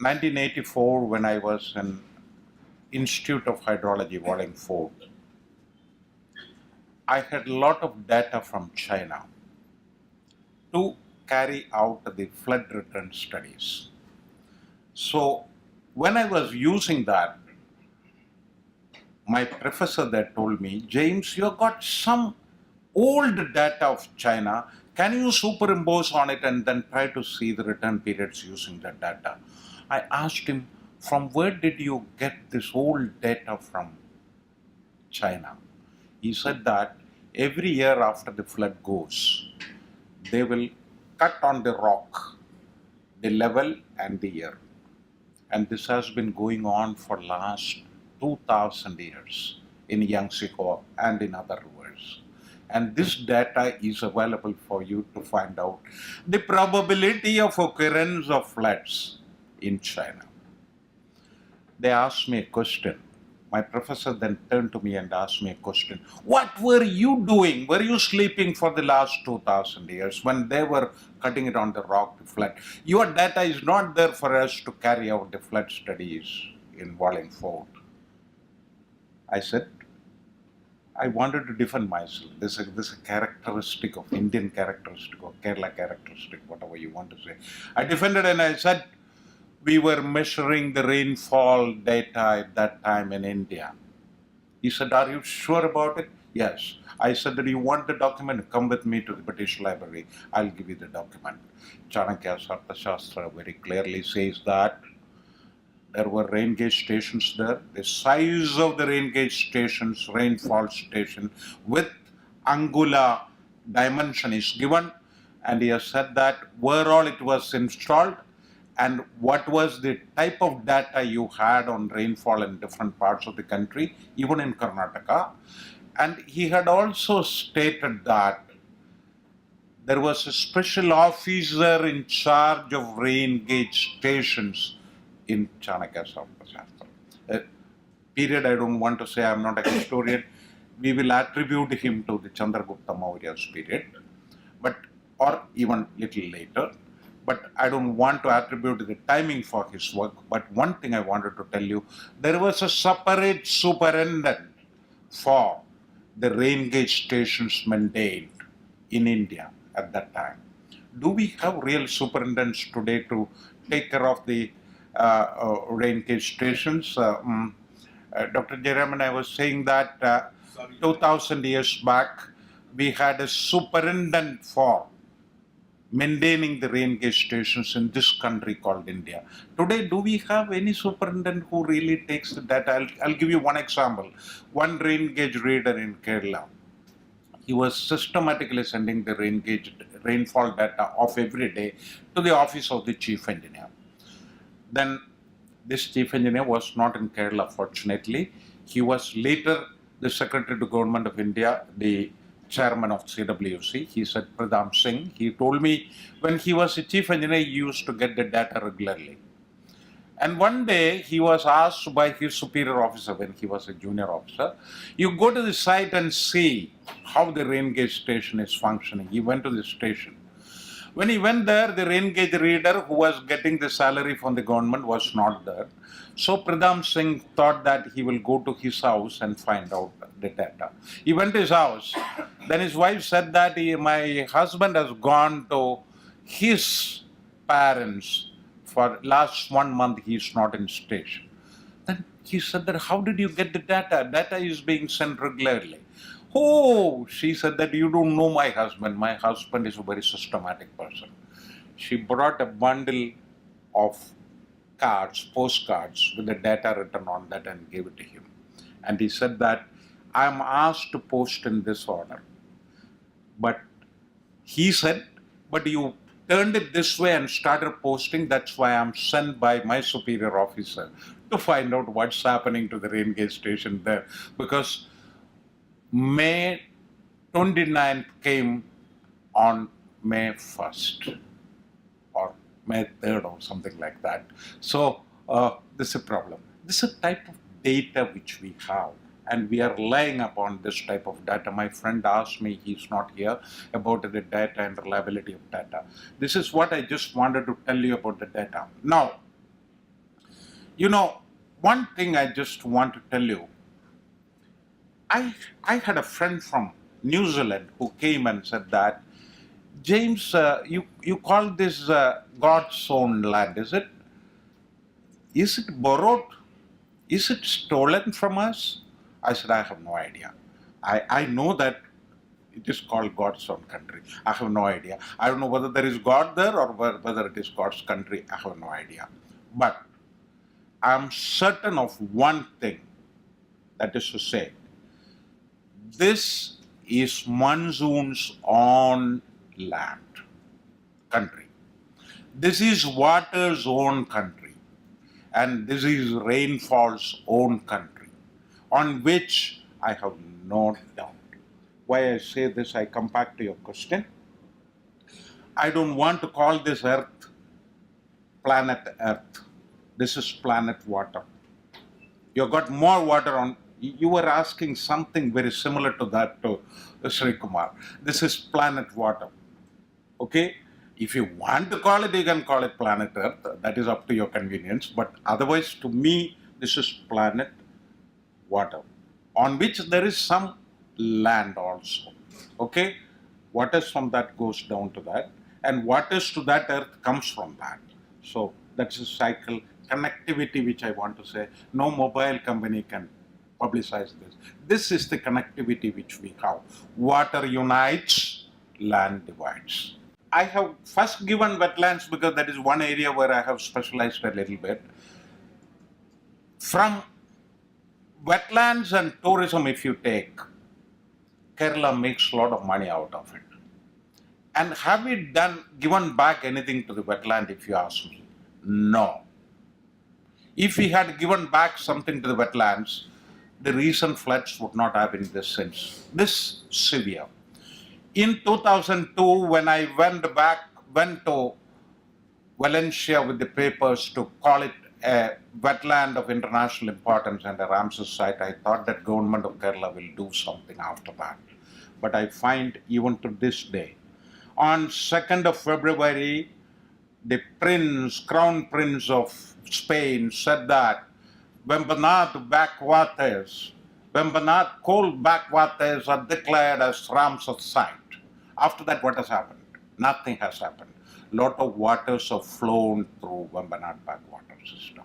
1984, when I was in Institute of Hydrology, Volume 4, I had a lot of data from China to carry out the flood return studies. So when I was using that, my professor there told me, James, you have got some old data of China. Can you superimpose on it and then try to see the return periods using that data? I asked him, from where did you get this old data from China? He said that every year after the flood goes, they will cut on the rock, the level and the year. And this has been going on for last 2000 years in Yangtze River and in other rivers. And this data is available for you to find out the probability of occurrence of floods in China. They asked me a question. My professor then turned to me and asked me a question. What were you doing? Were you sleeping for the last 2000 years when they were cutting it on the rock to flood? Your data is not there for us to carry out the flood studies in Volume 4. I said, I wanted to defend myself. This is a characteristic of Indian characteristic or Kerala characteristic, whatever you want to say. I defended and I said, we were measuring the rainfall data at that time in India. He said, are you sure about it? Yes. I said, do you want the document? Come with me to the British Library. I'll give you the document. Chanakya's Arthashastra very clearly says that there were rain gauge stations there. The size of the rain gauge stations, rainfall station with Angula dimension is given. And he has said that where all it was installed and what was the type of data you had on rainfall in different parts of the country, even in Karnataka. And he had also stated that there was a special officer in charge of rain gauge stations in Chanakya's Arthashastra. Period, I don't want to say, I'm not a historian. We will attribute him to the Chandragupta Maurya's period, but or even little later. But I don't want to attribute the timing for his work. But one thing I wanted to tell you, there was a separate superintendent for the rain gauge stations maintained in India at that time. Do we have real superintendents today to take care of the rain gauge stations? Dr. Jayaraman, I was saying that 2000 years back, we had a superintendent for maintaining the rain gauge stations in this country called India. Today, do we have any superintendent who really takes the data? I'll give you one example. One rain gauge reader in Kerala, he was systematically sending the rainfall data of every day to the office of the chief engineer. Then this chief engineer was not in Kerala, fortunately. He was later the Secretary to Government of India, the chairman of CWC. He said Pradam Singh. He told me when he was a chief engineer, he used to get the data regularly. And one day he was asked by his superior officer when he was a junior officer, you go to the site and see how the rain gauge station is functioning. He went to the station. When he went there, the rain gauge reader who was getting the salary from the government was not there. So Pradam Singh thought that he will go to his house and find out the data. He went to his house. Then his wife said that my husband has gone to his parents for last 1 month. He is not in station. Then he said that, how did you get the data? Data is being sent regularly. Oh, she said that you don't know my husband. My husband is a very systematic person. She brought a bundle of cards, postcards with the data written on that and gave it to him. And he said that I am asked to post in this order. But he said, but you turned it this way and started posting. That's why I'm sent by my superior officer to find out what's happening to the rain gauge station there. Because May 29th came on May 1st or May 3rd or something like that. So this is a problem. This is a type of data which we have, and we are relying upon this type of data. My friend asked me, he's not here, about the data and reliability of data. This is what I just wanted to tell you about the data. Now, You know, one thing I just want to tell you, I had a friend from New Zealand who came and said that, James, you call this God's own land, is it? Is it borrowed? Is it stolen from us? I said, I have no idea. I know that it is called God's own country. I have no idea. I don't know whether there is God there or whether it is God's country. I have no idea. But I'm certain of one thing, that is to say, this is Monsoons on land, country. This is water's own country, and this is rainfall's own country, on which I have no doubt. Why I say this, I come back to your question. I don't want to call this Earth planet Earth. This is planet water. You've got more water on. You were asking something very similar to that to Sri Kumar. This is planet water. Okay? If you want to call it, you can call it planet Earth. That is up to your convenience. But otherwise, to me, this is planet water, on which there is some land also. Okay? What is from that goes down to that, and what is to that earth comes from that. So that's a cycle, connectivity, which I want to say. No mobile company can publicize this. This is the connectivity which we have. Water unites, land divides. I have first given wetlands because that is one area where I have specialized a little bit. From wetlands and tourism, if you take, Kerala makes a lot of money out of it. And have we given back anything to the wetland, if you ask me? No. If we had given back something to the wetlands, the recent floods would not have been this severe. In 2002, when I went to Valencia with the papers to call it a wetland of international importance and a Ramsar site, I thought that government of Kerala will do something after that. But I find even to this day, on 2nd of February, the Crown Prince of Spain said that Vembanad coal backwaters are declared as Ramsar site. After that, what has happened? Nothing has happened. Lot of waters have flown through Vembanad backwater system,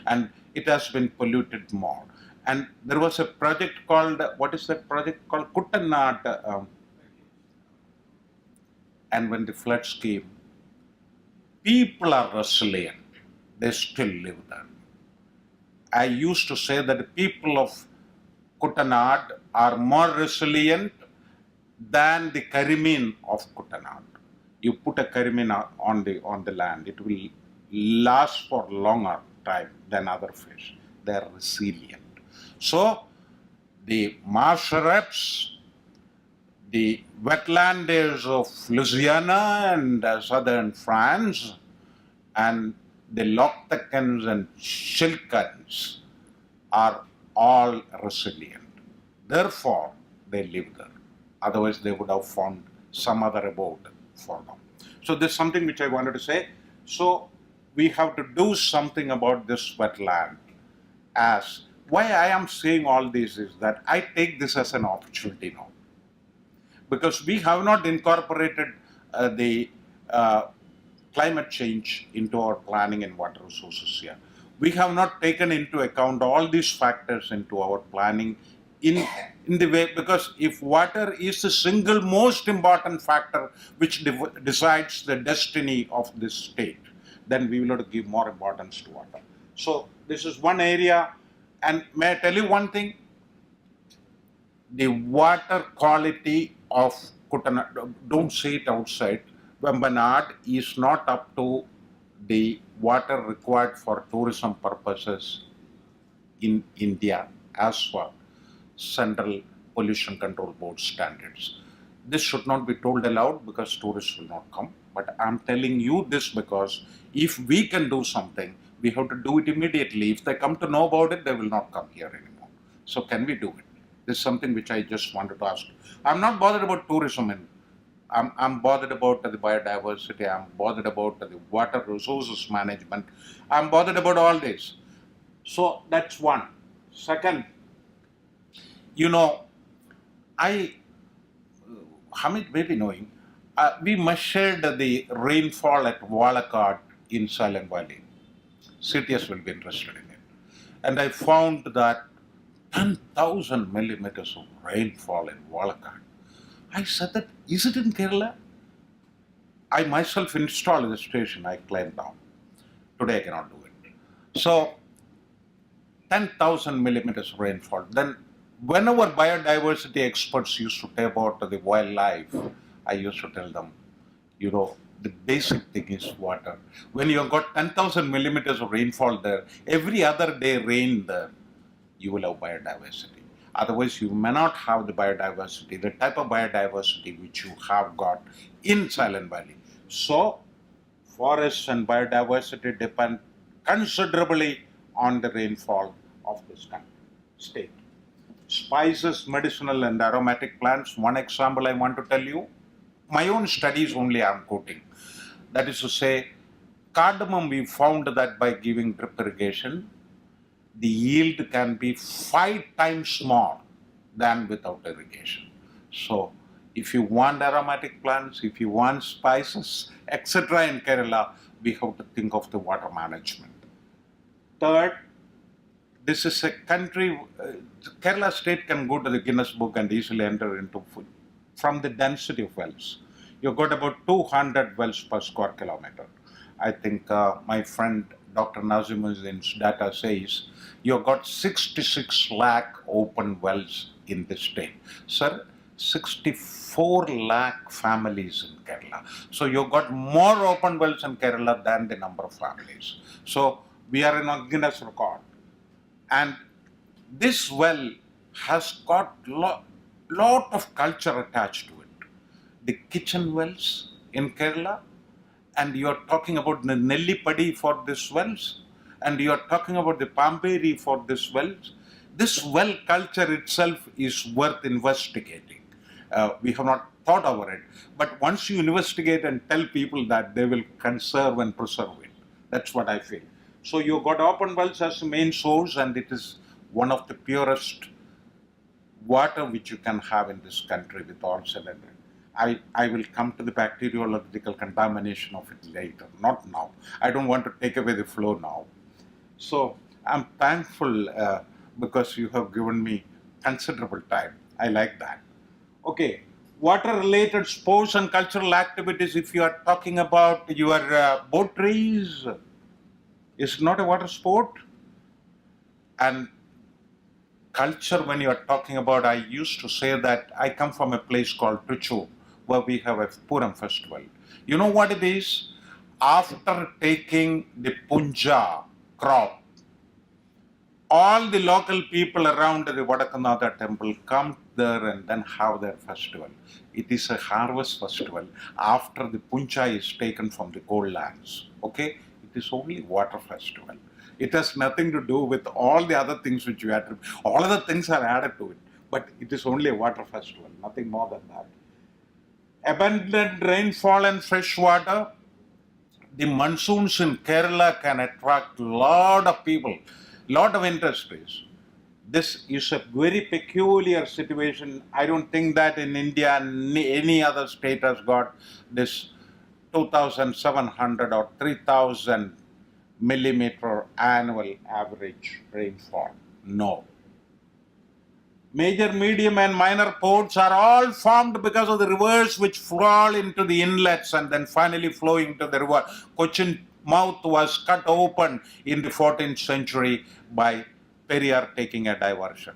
and it has been polluted more. And there was a project called, what is that project called? Kuttanad. And when the floods came, people are resilient. They still live there. I used to say that the people of Kuttanad are more resilient than the Karimin of Kuttanad. You put a Karimin on the land, it will last for longer time than other fish. They are resilient. So the marsh reps, the wetlanders of Louisiana and southern France, and the Loctecans and Shilkans are all resilient. Therefore, they live there. Otherwise, they would have found some other abode for them. So this is something which I wanted to say. So we have to do something about this wetland. As why I am saying all this is that I take this as an opportunity now, because we have not incorporated the climate change into our planning and water resources here. We have not taken into account all these factors into our planning in the way, because if water is the single most important factor which decides the destiny of this state, then we will have to give more importance to water. So this is one area. And may I tell you one thing? The water quality of Kuttanad, don't say it outside, Vembanad is not up to the water required for tourism purposes in India as per Central Pollution Control Board standards. This should not be told aloud because tourists will not come. But I'm telling you this because if we can do something, we have to do it immediately. If they come to know about it, they will not come here anymore. So can we do it? This is something which I just wanted to ask. I'm not bothered about tourism. I'm bothered about the biodiversity. I'm bothered about the water resources management. I'm bothered about all this. So that's one. Second, you know, I, Hamid may be knowing, we measured the rainfall at Walakad in Silent Valley. CTS will be interested in it. And I found that 10,000 millimeters of rainfall in Walakad. I said that, is it in Kerala? I myself installed the station, I climbed down. Today I cannot do it. So 10,000 millimeters of rainfall. Then whenever biodiversity experts used to talk about the wildlife, I used to tell them, the basic thing is water. When you have got 10,000 millimeters of rainfall there, every other day rain there, you will have biodiversity. Otherwise, you may not have the biodiversity, the type of biodiversity which you have got in Silent Valley. So, forests and biodiversity depend considerably on the rainfall of this country, state. Spices, medicinal and aromatic plants, one example I want to tell you. My own studies only I am quoting. That is to say, cardamom, we found that by giving drip irrigation, the yield can be 5 times more than without irrigation. So, if you want aromatic plants, if you want spices, etc. in Kerala, we have to think of the water management. Third, this is a country, Kerala state can go to the Guinness Book and easily enter into food from the density of wells. You've got about 200 wells per square kilometer. I think my friend Dr. Nazimuddin's data says you've got 66 lakh open wells in this state. Sir, 64 lakh families in Kerala. So you've got more open wells in Kerala than the number of families. So we are in a Guinness record. And this well has got lot of culture attached to it. The kitchen wells in Kerala, and you are talking about the Nellipadi for this wells, and you are talking about the Pamperi for this wells. This well culture itself is worth investigating. We have not thought over it, but once you investigate and tell people that, they will conserve and preserve it. That's what I feel. So you got open wells as the main source, and it is one of the purest water which you can have in this country with all cylinder. I will come to the bacteriological contamination of it later, not now. I don't want to take away the flow now. So I'm thankful because you have given me considerable time. I like that. Okay, water-related sports and cultural activities, if you are talking about your boat race, is not a water sport. And culture, when you are talking about, I used to say that I come from a place called Trichy, where we have a Puram festival. You know what it is? After taking the Punja crop, all the local people around the Vadakanatha temple come there and then have their festival. It is a harvest festival after the punja is taken from the gold lands. Okay? It is only water festival. It has nothing to do with all the other things which you add. All other things are added to it. But it is only a water festival, nothing more than that. Abundant rainfall and fresh water. The monsoons in Kerala can attract a lot of people, lot of industries. This is a very peculiar situation. I don't think that in India any other state has got this 2,700 or 3,000 millimeter annual average rainfall. No. Major, medium and minor ports are all formed because of the rivers which fall into the inlets and then finally flow into the river. Cochin mouth was cut open in the 14th century by Periyar taking a diversion.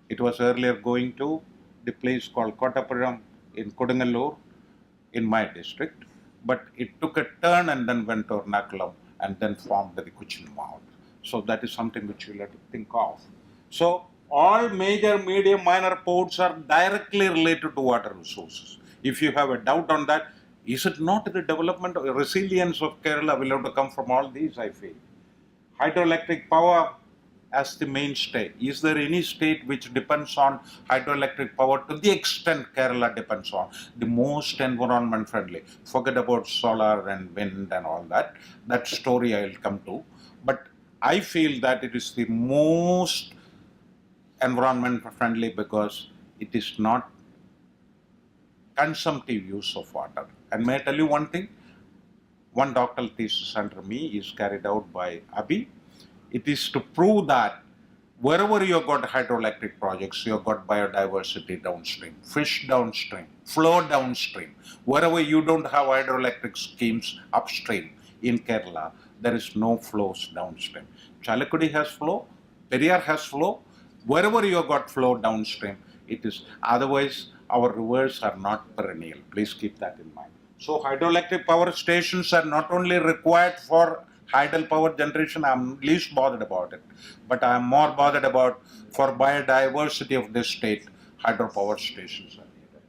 It was earlier going to the place called Kottapuram in Kodungalur in my district, but it took a turn and then went to Ernakulam and then formed the Cochin mouth. So that is something which you'll have to think of. So all major, medium, minor ports are directly related to water resources. If you have a doubt on that, is it not the development or resilience of Kerala will have to come from all these, I feel. Hydroelectric power as the mainstay. Is there any state which depends on hydroelectric power to the extent Kerala depends on? The most environment friendly. Forget about solar and wind and all that. That story I will come to. But I feel that it is the most environment friendly because it is not consumptive use of water. And may I tell you one thing? One doctoral thesis under me is carried out by Abhi. It is to prove that wherever you have got hydroelectric projects, you have got biodiversity downstream, fish downstream, flow downstream. Wherever you don't have hydroelectric schemes upstream in Kerala, there is no flows downstream. Chalakudi has flow, Periyar has flow. Wherever you have got flow downstream, it is. Otherwise, our rivers are not perennial. Please keep that in mind. So hydroelectric power stations are not only required for tidal power generation, I'm least bothered about it, but I'm more bothered about for biodiversity of this state, hydropower stations are needed.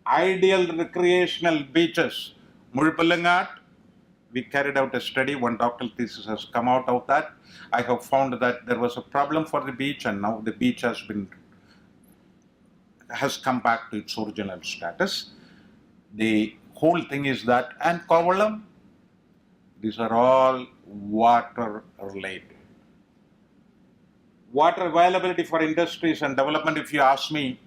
Ideal recreational beaches, Muripallangat, we carried out a study, one doctoral thesis has come out of that. I have found that there was a problem for the beach and now the beach has come back to its original status. The whole thing is that, and Kovalam, these are all water related. Water availability for industries and development, if you ask me,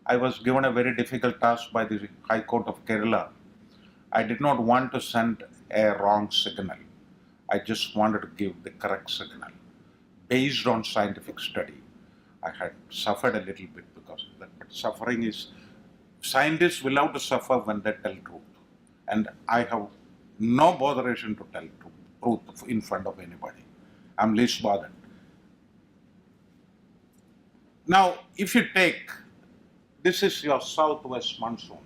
I was given a very difficult task by the High Court of Kerala. I did not want to send a wrong signal. I just wanted to give the correct signal. Based on scientific study, I had suffered a little bit because of that. But suffering is, scientists will have to suffer when they tell truth. And I have no botheration to tell truth in front of anybody. I'm least bothered. Now, if you take, this is your southwest monsoon.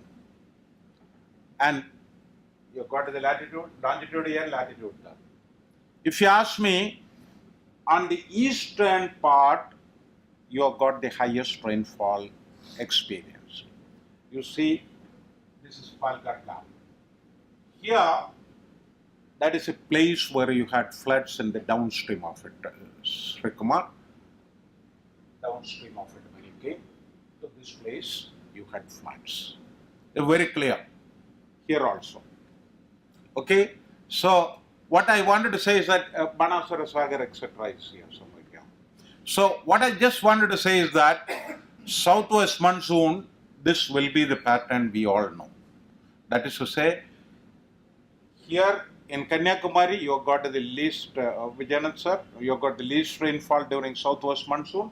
And you've got the latitude, longitude here, latitude there. If you ask me, on the eastern part, you have got the highest rainfall experienced. You see, this is Palghat. Here, that is a place where you had floods in the downstream of it, Sri Kumar. Downstream of it, when you came to this place, you had floods. They're very clear. Here also. Okay? So, what I wanted to say is that Banasara Sagar, etc. is here somewhere here. So, what I just wanted to say is that southwest monsoon, this will be the pattern we all know. That is to say, here in Kanyakumari, you have got the least, Vijayanand sir, you have got the least rainfall during southwest monsoon,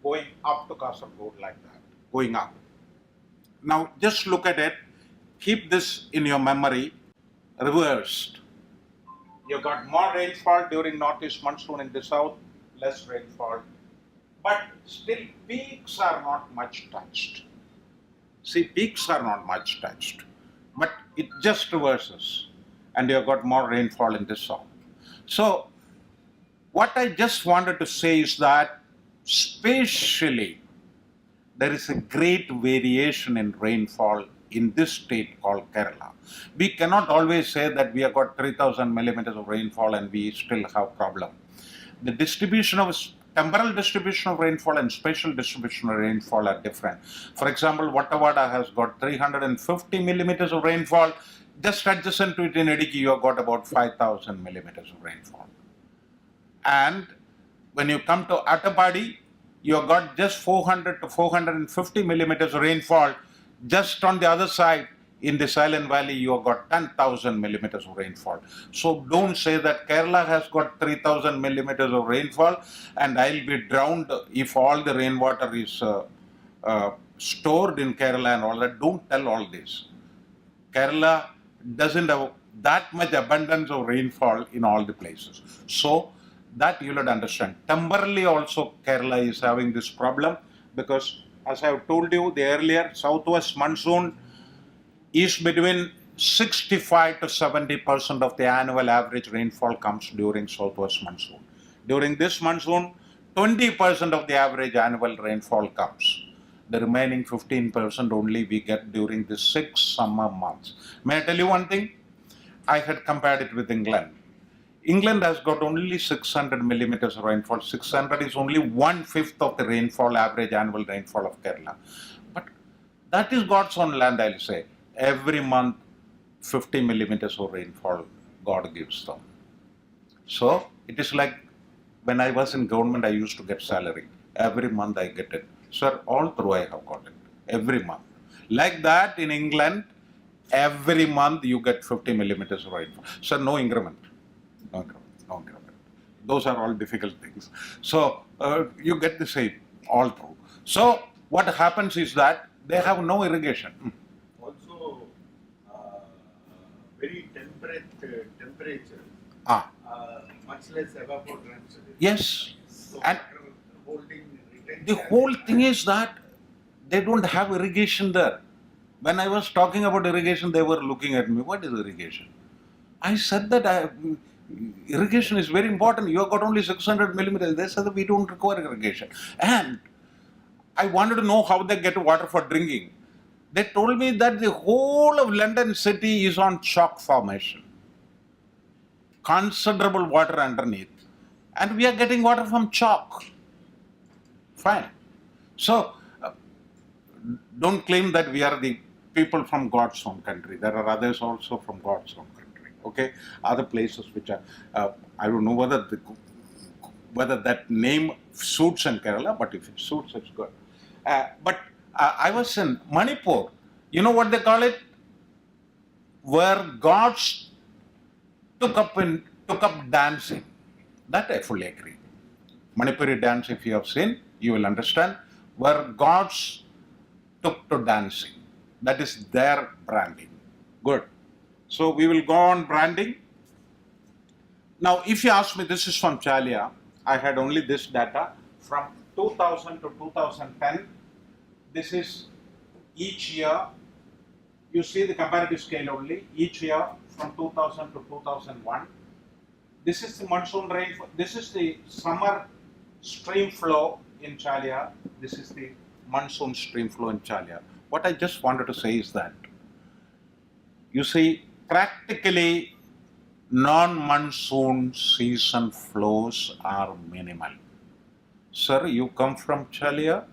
going up to Kasaragod like that, going up. Now, just look at it, keep this in your memory, reversed. You got more rainfall during northeast monsoon in the south, less rainfall, but still peaks are not much touched. See, peaks are not much touched, but it just reverses, and you have got more rainfall in the south. So, what I just wanted to say is that spatially, there is a great variation in rainfall in this state called Kerala. We cannot always say that we have got 3,000 millimeters of rainfall and we still have problem. The distribution of temporal distribution of rainfall and spatial distribution of rainfall are different. For example, Vattavada has got 350 millimeters of rainfall. Just adjacent to it in Idiki, you have got about 5,000 millimeters of rainfall. And when you come to Attapadi, you have got just 400 to 450 millimeters of rainfall. Just on the other side, in the Silent Valley, you have got 10,000 millimeters of rainfall. So don't say that Kerala has got 3,000 millimeters of rainfall and I'll be drowned if all the rainwater is stored in Kerala and all that. Don't tell all this. Kerala doesn't have that much abundance of rainfall in all the places. So that you will understand. Temporarily also Kerala is having this problem because, as I have told you the earlier, southwest monsoon is between 65 to 70% of the annual average rainfall comes during southwest monsoon. During this monsoon, 20% of the average annual rainfall comes. The remaining 15% only we get during the 6 summer months. May I tell you one thing? I had compared it with England. England has got only 600 millimeters of rainfall. 600 is only 1/5 of the rainfall, average annual rainfall of Kerala. But that is God's own land, I'll say. Every month, 50 millimeters of rainfall God gives them. So it is like when I was in government, I used to get salary. Every month I get it. Sir, all through I have got it. Every month. Like that in England, every month you get 50 millimeters of rainfall. Sir, no increment. No increment. No increment. Those are all difficult things. So you get the same all through. So what happens is that they have no irrigation. Also, very temperate temperature, Ah, much less evapotranspiration. yes. So And water holding retention. the whole thing is that they don't have irrigation there. When I was talking about irrigation, they were looking at me. What is irrigation? I said that irrigation is very important. You have got only 600 millimeters. They said that we don't require irrigation. And I wanted to know how they get water for drinking. They told me that the whole of London city is on chalk formation. Considerable water underneath. And we are getting water from chalk. Fine. So, don't claim that we are the people from God's own country. There are others also from God's own country. Okay, other places which are I don't know whether that name suits in Kerala, but if it suits, it's good. But I was in Manipur. You know what they call it? Where gods took up dancing. That I fully agree. Manipuri dance, if you have seen, you will understand. Where gods took to dancing. That is their branding. Good. So we will go on branding. Now, if you ask me, this is from Chalia. I had only this data from 2000 to 2010. This is each year. You see the comparative scale only. Each year from 2000 to 2001. This is the monsoon rainfall. This is the summer stream flow in Chalia. This is the monsoon stream flow in Chalia. What I just wanted to say is that, you see, practically non-monsoon season flows are minimal. Sir, you come from Chalia?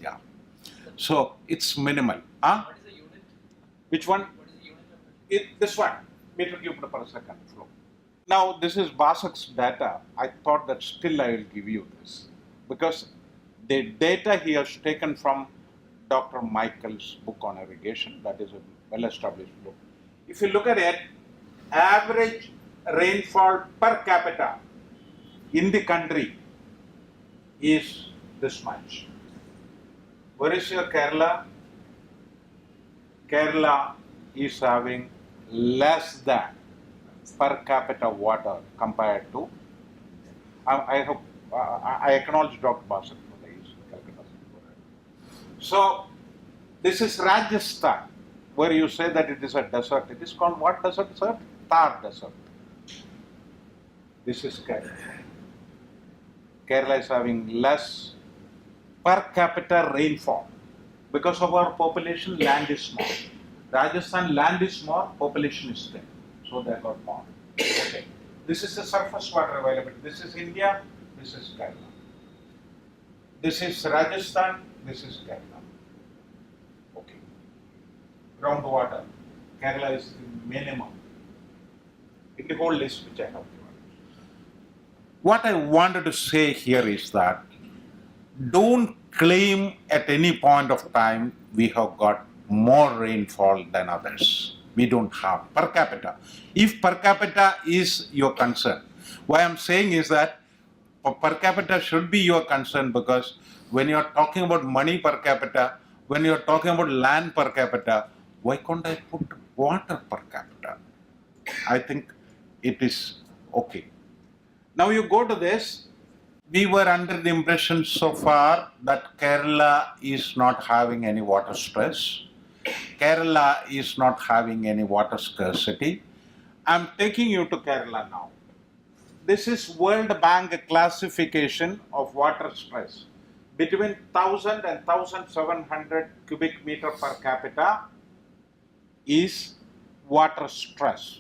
Yeah. So it's minimal. Huh? What is the unit? Which one? What is the unit of it? This one, meter cube per second flow. Now, this is Basak's data. I thought that still I will give you this because the data he has taken from Dr. Michael's book on irrigation, that is a well-established book. If you look at it, average rainfall per capita in the country is this much. Where is your Kerala? Kerala is having less than per capita water compared to, I acknowledge Dr. Basak for the Calcutta. So, this is Rajasthan, where you say that it is a desert. It is called what desert, sir? Thar desert. This is Kerala. Kerala is having less per capita rainfall. Because of our population, land is small. Rajasthan, land is small, population is thin. So they got more. Okay. This is the surface water availability. This is India, this is Kerala. This is Rajasthan, this is Kerala. Okay. Groundwater. Kerala is the minimum in the whole list which I have given. What I wanted to say here is that don't claim at any point of time we have got more rainfall than others. We don't have per capita. If per capita is your concern, why I'm saying is that per capita should be your concern because when you're talking about money per capita, when you're talking about land per capita, why can't I put water per capita? I think it is okay. Now you go to this. We were under the impression so far that Kerala is not having any water stress. Kerala is not having any water scarcity. I'm taking you to Kerala now. This is World Bank classification of water stress. Between 1000 and 1700 cubic meter per capita is water stress.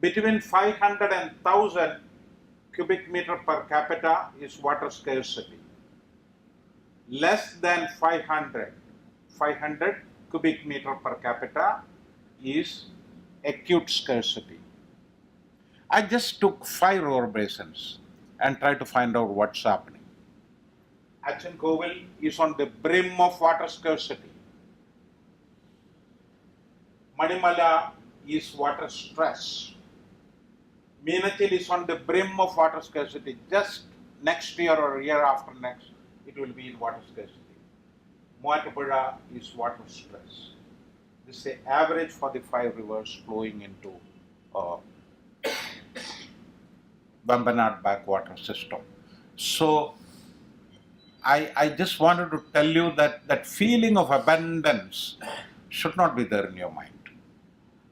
Between 500 and 1000 cubic meter per capita is water scarcity. Less than 500 cubic meter per capita is acute scarcity. I just took 5 river basins and tried to find out what's happening. Achenkovil is on the brim of water scarcity. Manimala is water stress. Meenachil is on the brim of water scarcity. Just next year or year after next, it will be in water scarcity. Moatapuzha is water stress. This is the average for the 5 rivers flowing into Bambanad backwater system. So I just wanted to tell you that that feeling of abundance should not be there in your mind.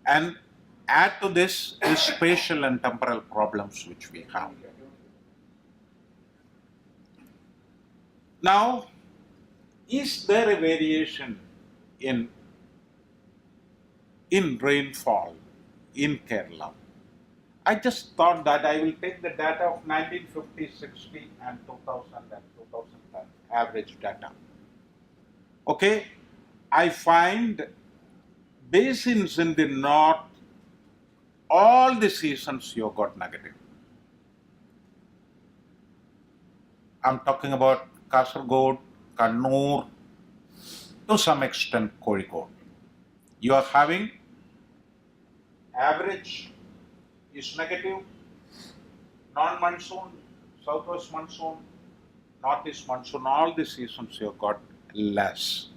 And add to this the spatial and temporal problems which we have. Now, is there a variation in rainfall in Kerala? I just thought that I will take the data of 1950, 60 and 2000 and 2010 average data. Okay, I find basins in the north, all the seasons you got negative. I'm talking about Kasaragod, Kannur, to some extent Kozhikode. You are having average is negative, non-monsoon, southwest monsoon, northeast monsoon, all the seasons you have got less.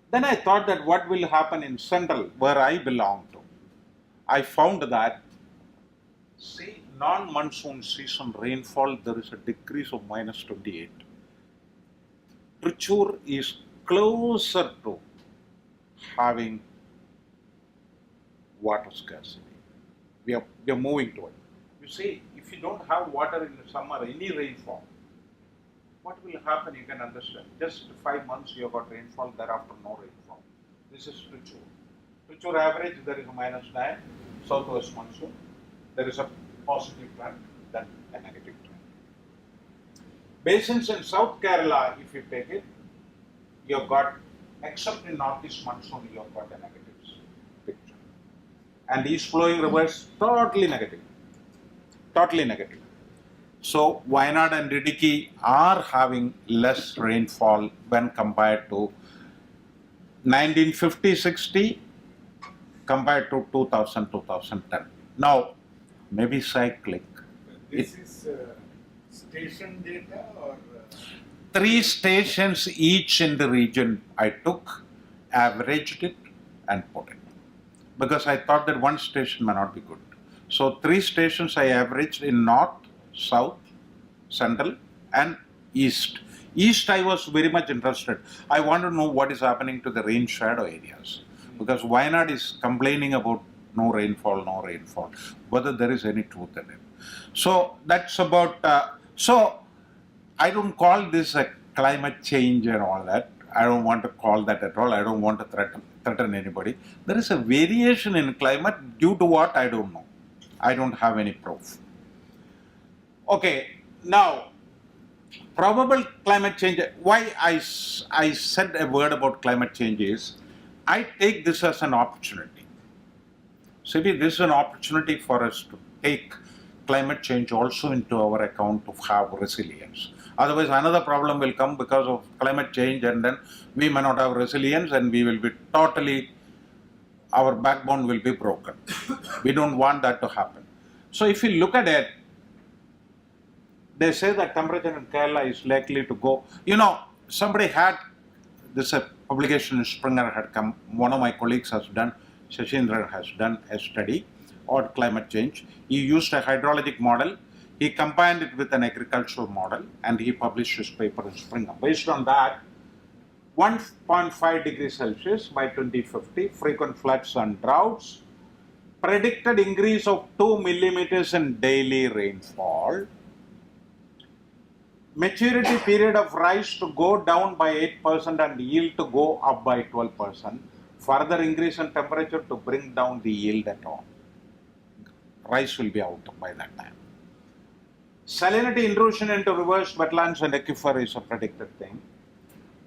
Then I thought that what will happen in central, where I belong to. I found that, see, non-monsoon season rainfall, there is a decrease of -28. Trichur is closer to having water scarcity. We are moving to it. You see, if you don't have water in the summer, any rainfall, what will happen you can understand. Just 5 months you have got rainfall, thereafter no rainfall. This is Trichur. Trichur average there is a -9, southwest monsoon. There is a positive trend, then a negative trend. Basins in South Kerala, if you take it, you have got, except in northeast monsoon, you have got a negative picture. And east flowing rivers, totally negative. Totally negative. So Wayanad and Idukki are having less rainfall when compared to 1950-60 compared to 2000-2010. Now, maybe cyclic. This is station data or? 3 stations each in the region I took, averaged it and put it. Because I thought that one station may not be good. So 3 stations I averaged in north, south, central and east. East I was very much interested. I want to know what is happening to the rain shadow areas. Because Wayanad is complaining about no rainfall, whether there is any truth in it. So that's about, so I don't call this a climate change and all that. I don't want to call that at all. I don't want to threaten anybody. There is a variation in climate due to what? I don't know. I don't have any proof. Okay, now, probable climate change, why I said a word about climate change is, I take this as an opportunity. See, this is an opportunity for us to take climate change also into our account to have resilience. Otherwise, another problem will come because of climate change and then we may not have resilience and we will be totally, our backbone will be broken. We don't want that to happen. So if you look at it, they say that temperature in Kerala is likely to go, you know, somebody had, this publication in Springer had come, one of my colleagues has done, Shashindran has done a study on climate change. He used a hydrologic model, he combined it with an agricultural model and he published his paper in Springer. Based on that, 1.5 degrees Celsius by 2050, frequent floods and droughts, predicted increase of 2 millimeters in daily rainfall, maturity period of rice to go down by 8% and yield to go up by 12%, further increase in temperature to bring down the yield at all. Rice will be out by that time. Salinity intrusion into rivers, wetlands and aquifer is a predicted thing.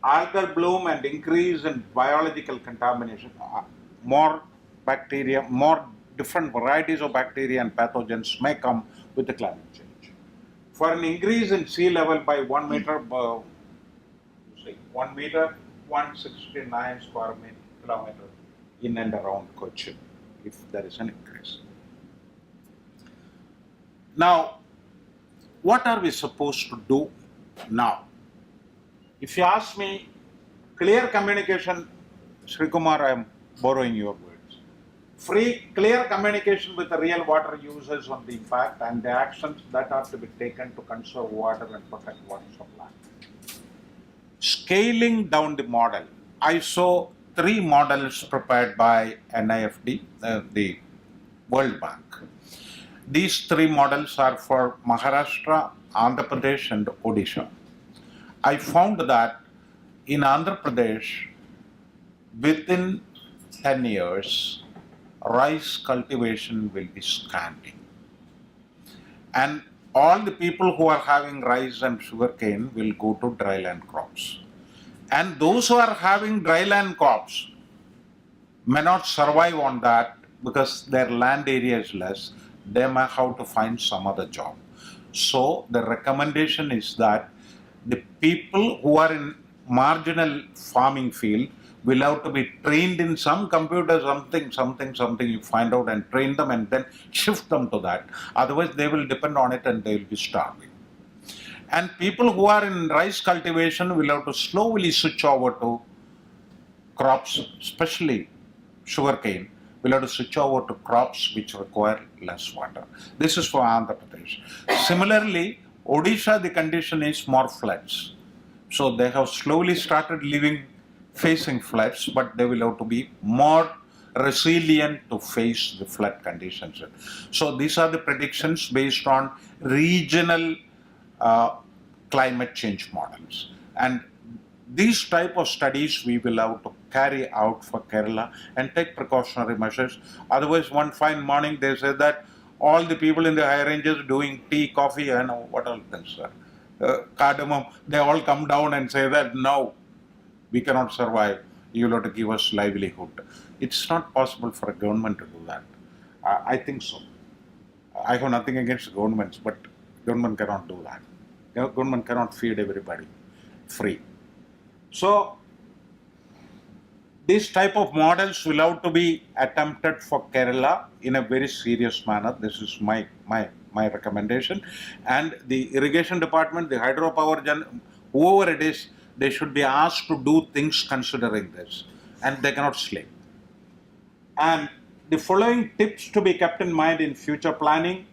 Algal bloom and increase in biological contamination, more bacteria, more different varieties of bacteria and pathogens may come with the climate change. For an increase in sea level by 1 meter, 1 meter, 169 square kilometer in and around Cochin, if there is an increase. Now, what are we supposed to do now? If you ask me, clear communication, Sri Kumar, I am borrowing your words. Clear communication with the real water users on the impact and the actions that are to be taken to conserve water and protect water supply. Scaling down the model. I saw 3 models prepared by NIFD, the World Bank. These 3 models are for Maharashtra, Andhra Pradesh and Odisha. I found that in Andhra Pradesh, within 10 years, rice cultivation will be scanty. And all the people who are having rice and sugarcane will go to dryland crops. And those who are having dryland crops may not survive on that because their land area is less. They may have to find some other job. So the recommendation is that the people who are in marginal farming field will have to be trained in some computer, something you find out and train them and then shift them to that. Otherwise they will depend on it and they will be starving. And people who are in rice cultivation will have to slowly switch over to crops, especially sugarcane, will have to switch over to crops which require less water. This is for Andhra Pradesh. Similarly, Odisha, the condition is more floods. So they have slowly started facing floods, but they will have to be more resilient to face the flood conditions. So these are the predictions based on regional climate change models. And these type of studies we will have to carry out for Kerala and take precautionary measures. Otherwise, one fine morning they say that all the people in the high ranges doing tea, coffee, and what else things, cardamom, they all come down and say that no, we cannot survive, you will have to give us livelihood. It's not possible for a government to do that. I think so. I have nothing against governments, but government cannot do that. Government cannot feed everybody free. So, these type of models will have to be attempted for Kerala in a very serious manner. This is my recommendation. And the irrigation department, the hydropower, whoever it is, they should be asked to do things considering this. And they cannot sleep. And the following tips to be kept in mind in future planning: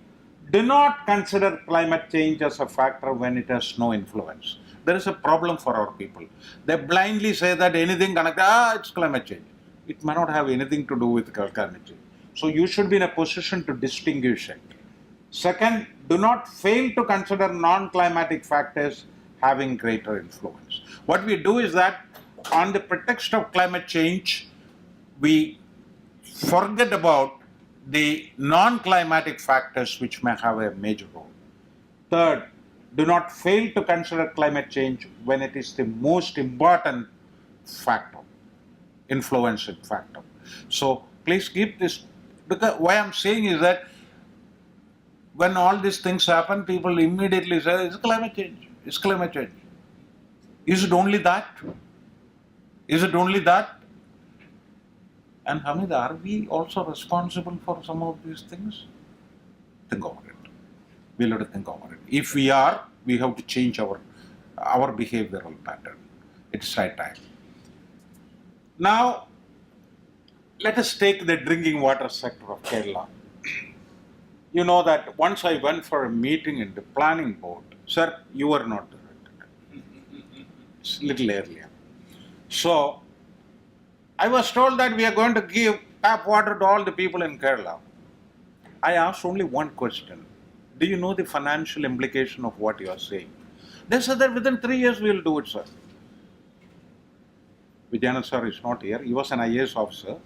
do not consider climate change as a factor when it has no influence. There is a problem for our people. They blindly say that anything connected, it's climate change. It may not have anything to do with climate change. So you should be in a position to distinguish it. Second, do not fail to consider non-climatic factors having greater influence. What we do is that on the pretext of climate change, we forget about the non-climatic factors which may have a major role. Third, do not fail to consider climate change when it is the most important factor, influencing factor. So please keep this, because why I'm saying is that when all these things happen, people immediately say, it's climate change, it's climate change. Is it only that? Is it only that? And Hamid, are we also responsible for some of these things? Think over it. We'll have to think over it. If we are, we have to change our behavioral pattern. It's high time. Now, let us take the drinking water sector of Kerala. You know that once I went for a meeting in the planning board, sir, you were not there. It's a little earlier. So, I was told that we are going to give tap water to all the people in Kerala. I asked only one question. Do you know the financial implication of what you are saying? They said that within 3 years we will do it, sir. Vijayana sir is not here. He was an IAS officer.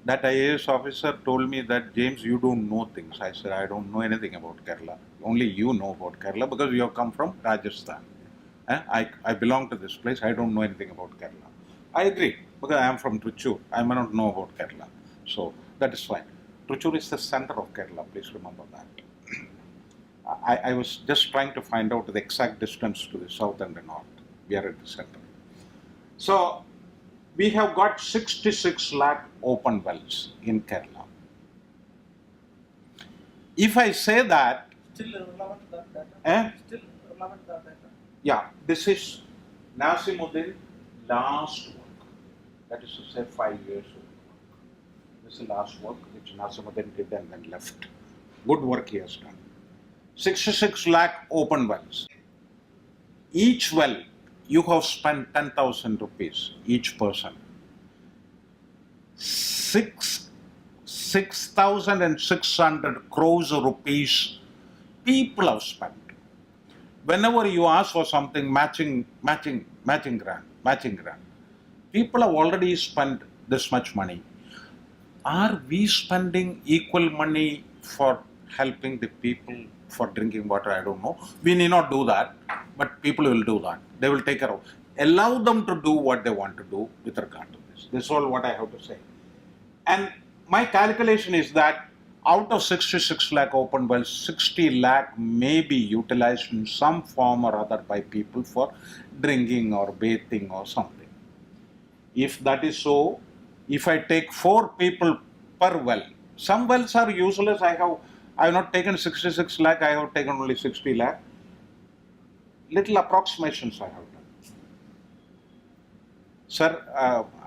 That IAS officer told me that, James, you don't know things. I said, I don't know anything about Kerala. Only you know about Kerala because you have come from Rajasthan. I belong to this place. I don't know anything about Kerala. I agree because I am from Trichy. I may not know about Kerala. So that is fine. Trichy is the center of Kerala, please remember that. I was just trying to find out the exact distance to the south and the north. We are at the center. So, we have got 66 lakh open wells in Kerala. If I say that, Still relevant that data? Still relevant that data? yeah, this is Nasimuddin last work. That is to say 5 years old work. This is the last work which Nasimuddin did and then left. Good work he has done. 66 lakh open wells. Each well, you have spent 10,000 rupees each person. 6,600 crores rupees people have spent. Whenever you ask for something matching grant, people have already spent this much money. Are we spending equal money for helping the people for drinking water? I don't know. We need not do that, but people will do that. They will take care of. Allow them to do what they want to do with regard to this. This is all what I have to say. And my calculation is that out of 66 lakh open wells, 60 lakh may be utilized in some form or other by people for drinking or bathing or something. If that is so, if I take 4 people per well, some wells are useless. I have not taken 66 lakh, I have taken only 60 lakh. Little approximations I have done. Sir,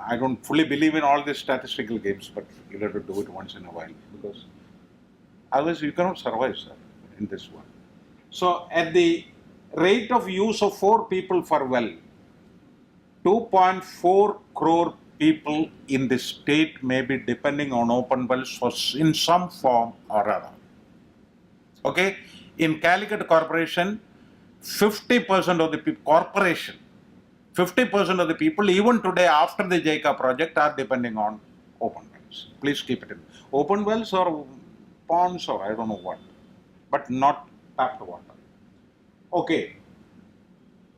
I don't fully believe in all these statistical games, but you have to do it once in a while because otherwise you cannot survive, sir, in this one. So, at the rate of use of 4 people per well, 2.4 crore people in the state may be depending on open wells in some form or other. Okay? In Calicut Corporation, 50% of the corporation, 50% of the people, even today after the JICA project, are depending on open wells. Please keep it in. Open wells or ponds or I don't know what, but not tapped water. Okay.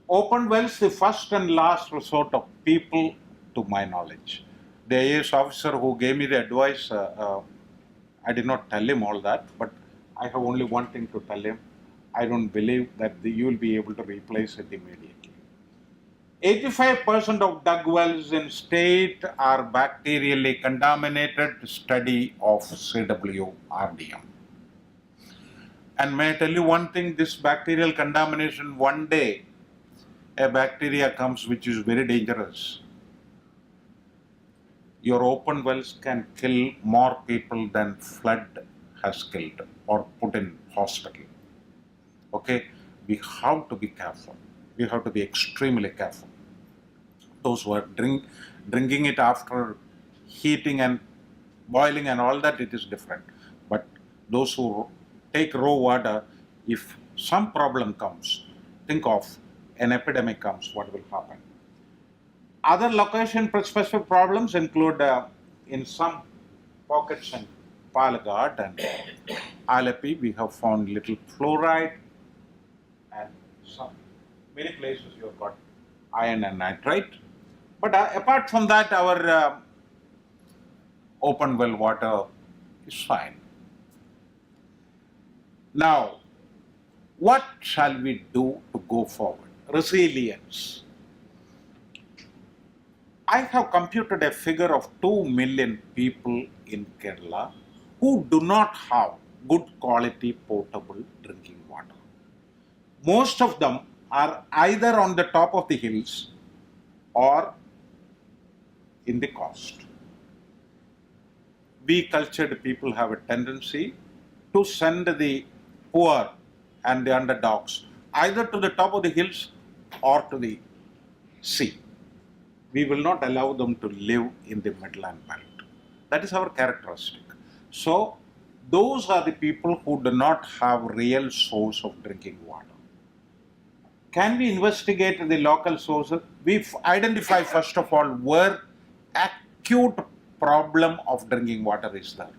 Open wells, the first and last resort of people, to my knowledge. The IAS officer who gave me the advice, I did not tell him all that, but I have only one thing to tell him. I don't believe that you will be able to replace it immediately. 85% of dug wells in state are bacterially contaminated, study of CWRDM. And may I tell you one thing, this bacterial contamination, one day a bacteria comes which is very dangerous. Your open wells can kill more people than flood has killed or put in hospital. Okay, we have to be careful. We have to be extremely careful. Those who are drinking it after heating and boiling and all that, it is different. But those who take raw water, if some problem comes, think of an epidemic comes, what will happen? Other location-specific problems include in some pockets in Palakkad and Alapi, we have found little fluoride, and many places you have got iron and nitrite. But apart from that, our open well water is fine. Now, what shall we do to go forward? Resilience. I have computed a figure of 2 million people in Kerala who do not have good quality potable drinking water. Most of them are either on the top of the hills or in the coast. We cultured people have a tendency to send the poor and the underdogs either to the top of the hills or to the sea. We will not allow them to live in the midland belt. That is our characteristic. So, those are the people who do not have real source of drinking water. Can we investigate the local sources? We identify first of all where acute problem of drinking water is there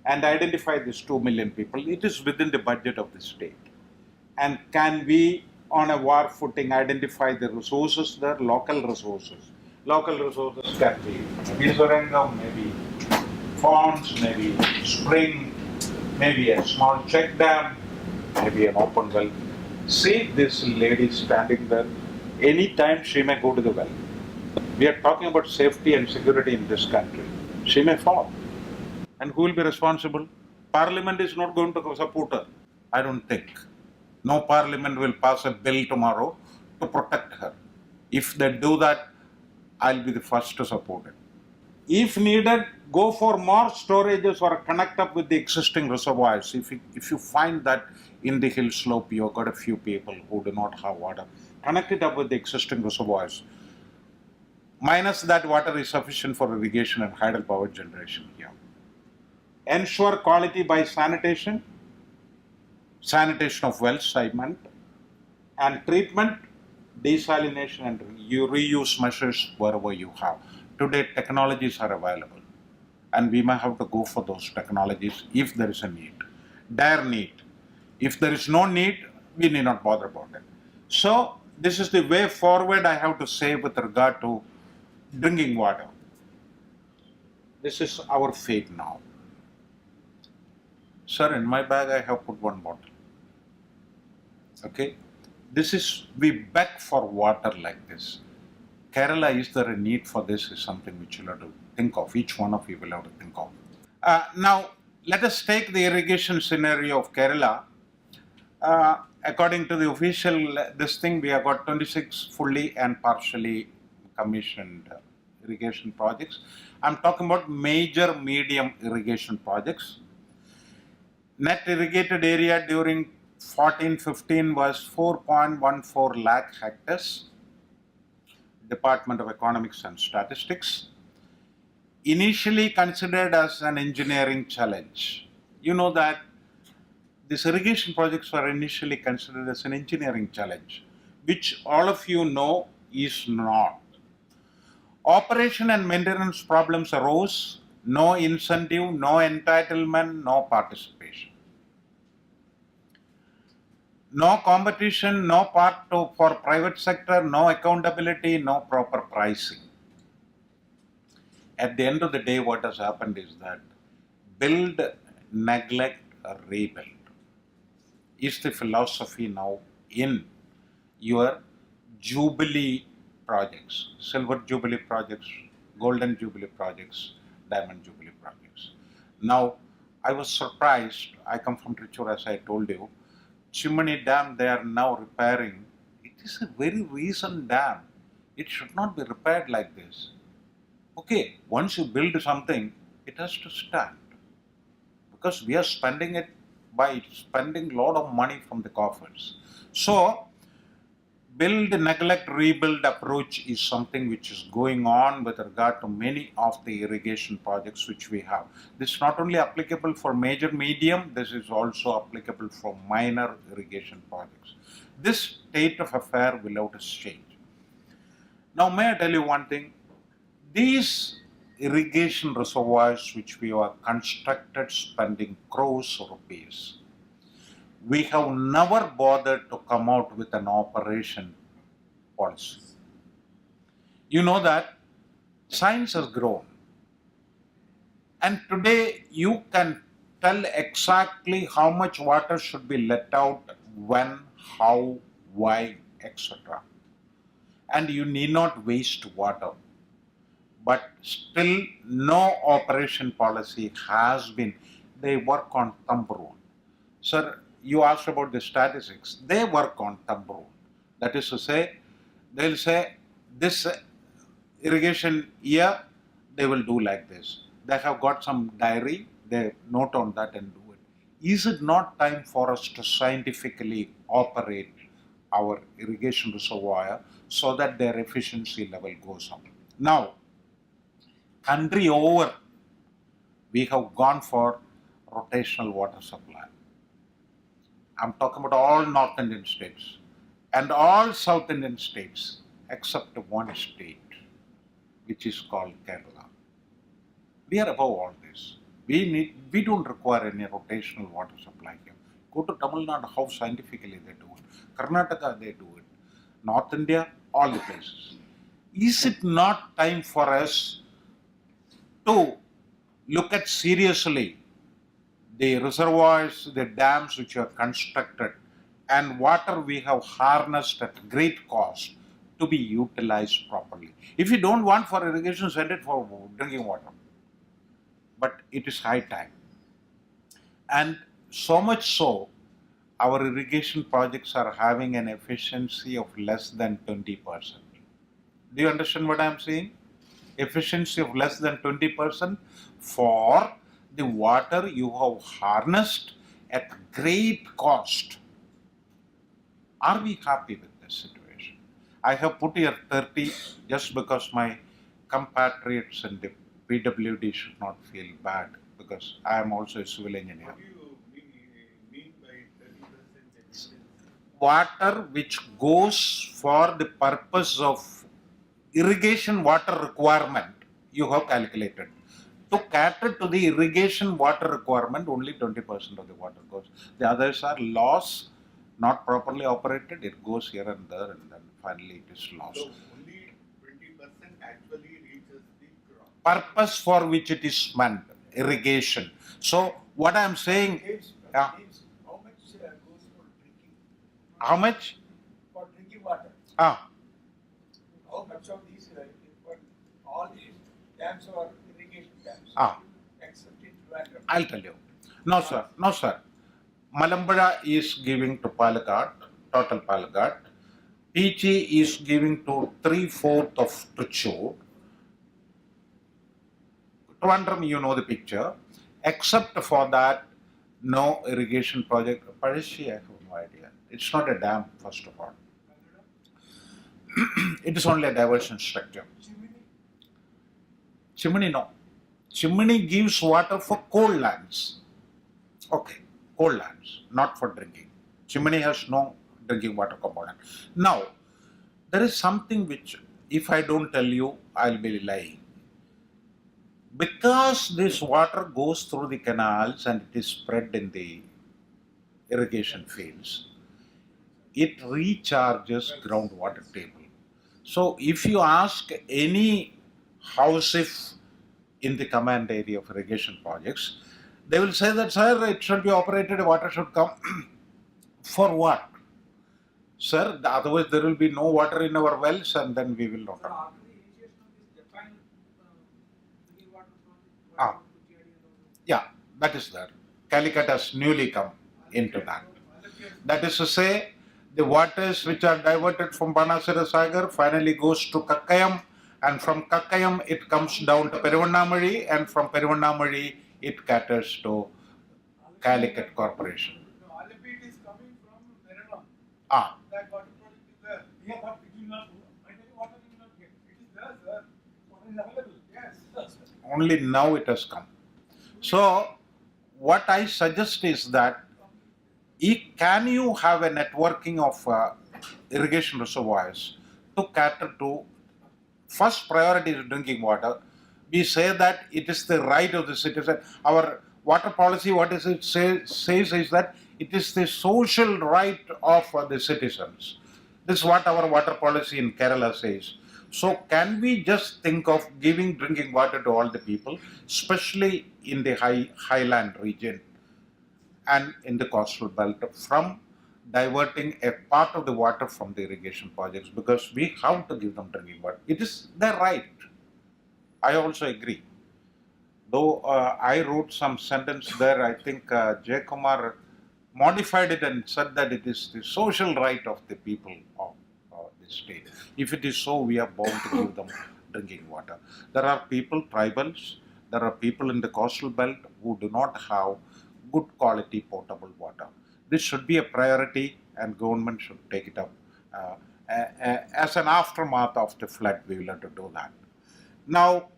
and identify these 2 million people. It is within the budget of the state. And can we, on a war footing, identify the resources there, local resources? Local resources can be Surangam, maybe ponds, maybe spring, maybe a small check dam, maybe an open well. See this lady standing there. Anytime she may go to the well. We are talking about safety and security in this country. She may fall. And who will be responsible? Parliament is not going to support her. I don't think. No parliament will pass a bill tomorrow to protect her. If they do that, I'll be the first to support it. If needed, go for more storages or connect up with the existing reservoirs. If you find that in the hill slope you've got a few people who do not have water, connect it up with the existing reservoirs. Minus that, water is sufficient for irrigation and hydropower generation here. Ensure quality by sanitation of wells, I meant, and treatment, desalination, and you reuse measures wherever you have. Today, technologies are available, and we may have to go for those technologies if there is a need, dire need. If there is no need, we need not bother about it. So, this is the way forward I have to say with regard to drinking water. This is our fate now. Sir, in my bag I have put one bottle. Okay? We beg for water like this. Kerala, is there a need for this is something which you'll have to think of. Each one of you will have to think of. Now, let us take the irrigation scenario of Kerala. According to the official, this thing, we have got 26 fully and partially commissioned irrigation projects. I'm talking about major medium irrigation projects. Net irrigated area during 14-15 was 4.14 lakh hectares. Department of Economics and Statistics. Initially considered as an engineering challenge. You know that these irrigation projects were initially considered as an engineering challenge, which all of you know is not. Operation and maintenance problems arose, no incentive, no entitlement, no participation. No competition, no part for private sector, no accountability, no proper pricing. At the end of the day, what has happened is that build, neglect, rebuild is the philosophy now in your Jubilee projects, Silver Jubilee projects, Golden Jubilee projects, Diamond Jubilee projects. Now, I was surprised. I come from Trichure, as I told you. Chimney Dam, they are now repairing. It is a very recent dam. It should not be repaired like this. Okay, once you build something, it has to stand. Because we are spending it by spending a lot of money from the coffers. So, build, neglect, rebuild approach is something which is going on with regard to many of the irrigation projects which we have. This is not only applicable for major medium, this is also applicable for minor irrigation projects. This state of affair will have to change. Now, may I tell you one thing? These irrigation reservoirs which we have constructed spending crores of rupees, we have never bothered to come out with an operation policy. You know that science has grown. And today you can tell exactly how much water should be let out, when, how, why, etc. And you need not waste water. But still no operation policy has been. They work on thumb rule. Sir, you asked about the statistics. They work on thumb rule. That is to say, they'll say this irrigation year, they will do like this. They have got some diary, they note on that and do it. Is it not time for us to scientifically operate our irrigation reservoir so that their efficiency level goes up? Now, country over, we have gone for rotational water supply. I'm talking about all North Indian states and all South Indian states except one state, which is called Kerala. We are above all this. We don't require any rotational water supply here. Go to Tamil Nadu, how scientifically they do it. Karnataka, they do it. North India, all the places. Is it not time for us to look at seriously the reservoirs, the dams which are constructed, and water we have harnessed at great cost to be utilized properly. If you don't want for irrigation, send it for drinking water. But it is high time. And so much so, our irrigation projects are having an efficiency of less than 20%. Do you understand what I'm saying? Efficiency of less than 20% for the water you have harnessed at great cost. Are we happy with this situation? I have put here 30 just because my compatriots in the PWD should not feel bad because I am also a civil engineer. What do you mean by 30% efficiency? Water which goes for the purpose of irrigation water requirement, you have calculated. To cater to the irrigation water requirement, only 20% of the water goes. The others are lost, not properly operated, it goes here and there, and then finally it is lost. So only 20% actually reaches the crop. Purpose for which it is meant, irrigation. So, what I am saying, yeah. James, how much goes for drinking? How much? For drinking water. Ah, How much of these, for all these dams are irrigation dams? ah. Except in Trivandrum. I'll tell you. No, sir. No, sir. Malambada is giving to Palakkad, total Palakkad. Pichi is giving to 3/4 of Trichure. Trivandrum, you know the picture. Except for that, no irrigation project. Parishi, I have no idea. It's not a dam, first of all. It is only a diversion structure. Chimney, no. Chimney gives water for cold lands. Okay, cold lands, not for drinking. Chimney has no drinking water component. Now, there is something which, if I don't tell you, I'll be lying. Because this water goes through the canals and it is spread in the irrigation fields, it recharges groundwater table. So, if you ask any house if in the command area of irrigation projects, they will say that, sir, it should be operated, water should come. For what? Sir, otherwise there will be no water in our wells and then we will not So have. after the initiation of this Japan drinking water project, Ah. Yeah, that is there. Calicut has newly come into that. That is to say, the waters which are diverted from Banasira Sagar finally goes to Kakkayam, and from Kakkayam it comes down to Peruvannamazhi, and from Peruvannamazhi it caters to Calicut Corporation. No, all of it is coming from Veranam. Ah, That water project is there. Yeah, but it will not. I tell you, water will not get. It is there, sir. Water is available. Yes. only now it has come. So, what I suggest is that can you have a networking of irrigation reservoirs to cater to first priority is drinking water. We say that it is the right of the citizen. Our water policy, what is it says is that it is the social right of the citizens. This is what our water policy in Kerala says. So can we just think of giving drinking water to all the people, especially in the highland region and in the coastal belt, from diverting a part of the water from the irrigation projects, because we have to give them drinking water. It is their right. I also agree. Though I wrote some sentence there, I think Jay Kumar modified it and said that it is the social right of the people of the state. If it is so, we are bound to give them drinking water. There are people, tribals, there are people in the coastal belt who do not have good quality potable water. This should be a priority and government should take it up. As an aftermath of the flood, we will have to do that. Now,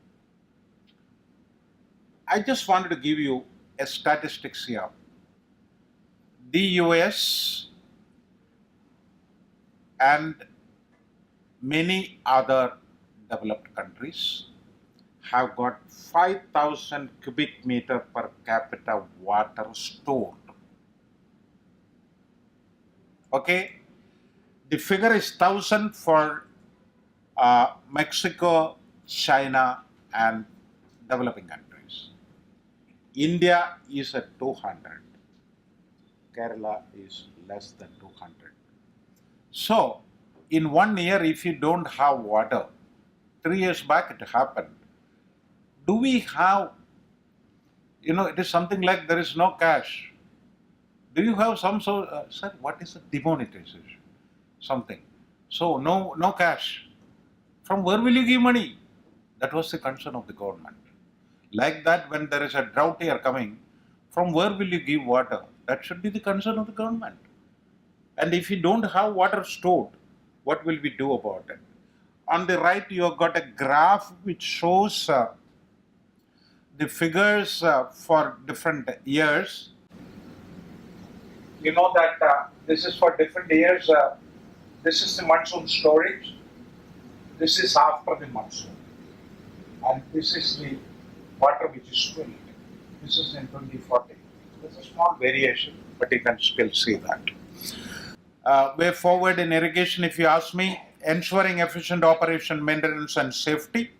I just wanted to give you a statistics here. The US and many other developed countries have got 5,000 cubic meter per capita water stored. Okay, the figure is 1,000 for Mexico, China, and developing countries. India is at 200. Kerala is less than 200. So, in 1 year, if you don't have water, 3 years back it happened. Do we have, it is something like there is no cash. Do you have some sort, sir, what is the demonetization? Something. So, no cash. From where will you give money? That was the concern of the government. Like that, when there is a drought here coming, from where will you give water? That should be the concern of the government. And if you don't have water stored, what will we do about it? On the right, you have got a graph which shows the figures for different years. You know that this is for different years. This is the monsoon storage. This is after the monsoon. And this is the water which is filled. This is in 2040. There's a small variation, but you can still see that. Way forward in irrigation, if you ask me, ensuring efficient operation, maintenance and safety,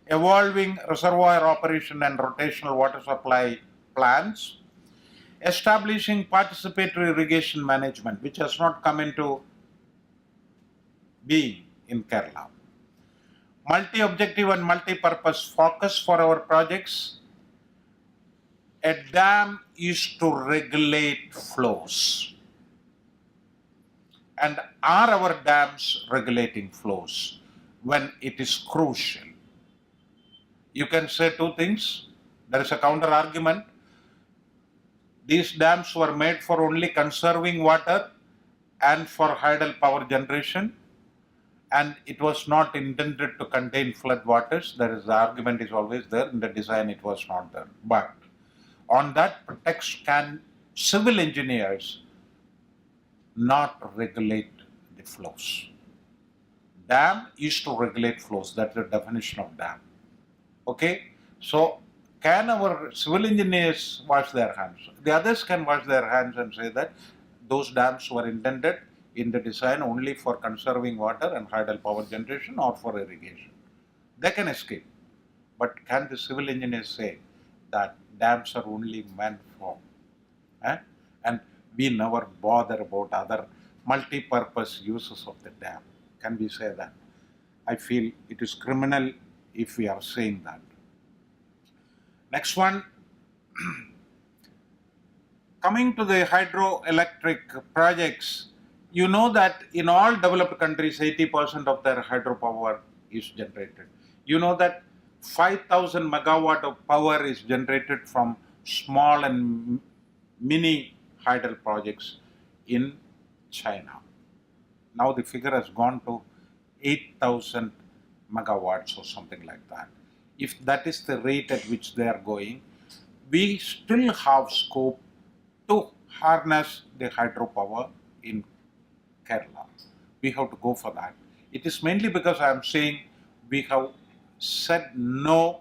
evolving reservoir operation and rotational water supply plans, establishing participatory irrigation management, which has not come into being in Kerala. Multi-objective and multi-purpose focus for our projects. A dam is to regulate flows. And are our dams regulating flows when it is crucial? You can say two things. There is a counter argument. These dams were made for only conserving water and for hydel power generation, and it was not intended to contain flood waters. There is the argument is always there. In the design it was not there. But on that pretext, can civil engineers not regulate the flows? Dam is to regulate flows. That's the definition of dam. Okay? So, can our civil engineers wash their hands? The others can wash their hands and say that those dams were intended in the design only for conserving water and hydel power generation or for irrigation. They can escape. But can the civil engineers say that dams are only meant for? And we never bother about other multi-purpose uses of the dam. Can we say that? I feel it is criminal if we are saying that. Next one, coming to the hydroelectric projects, you know that in all developed countries, 80% of their hydropower is generated. You know that 5,000 megawatt of power is generated from small and mini hydel projects in China. Now the figure has gone to 8,000 megawatts or something like that. If that is the rate at which they are going, we still have scope to harness the hydropower in Kerala. We have to go for that. It is mainly because I am saying we have said no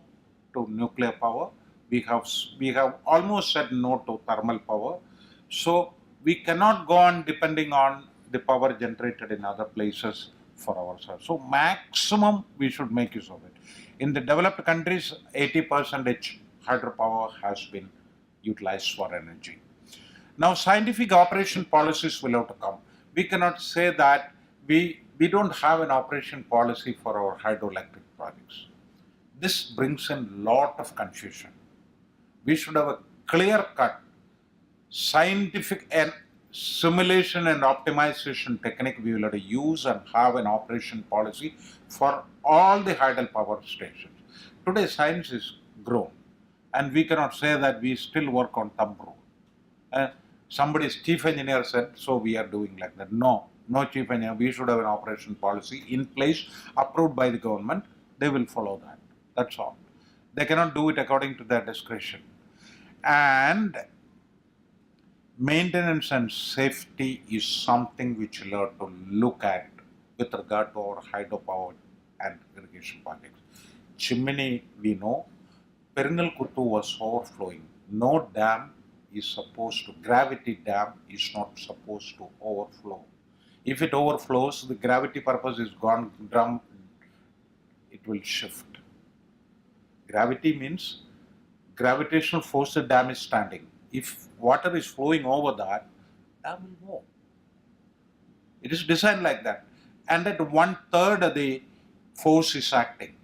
to nuclear power. We have almost said no to thermal power. So we cannot go on depending on the power generated in other places for ourselves. So maximum we should make use of it. In the developed countries, 80% hydropower has been utilized for energy. Now scientific operation policies will have to come. We cannot say that we don't have an operation policy for our hydroelectric projects. This brings in lot of confusion. We should have a clear-cut scientific and simulation and optimization technique we will have to use and have an operation policy for all the hydel power stations. Today science is grown and we cannot say that we still work on thumb rule. Somebody's chief engineer said, so we are doing like that. No chief engineer. We should have an operation policy in place approved by the government. They will follow that. That's all. They cannot do it according to their discretion. And maintenance and safety is something which we'll have to look at with regard to our hydropower and irrigation projects. Chimney, we know, Peringalkuttu was overflowing. No dam is supposed to, gravity dam is not supposed to overflow. If it overflows, the gravity purpose is gone, it will shift. Gravity means gravitational force the dam is standing. If water is flowing over that, dam will move. It is designed like that. And at 1/3 of the force is acting.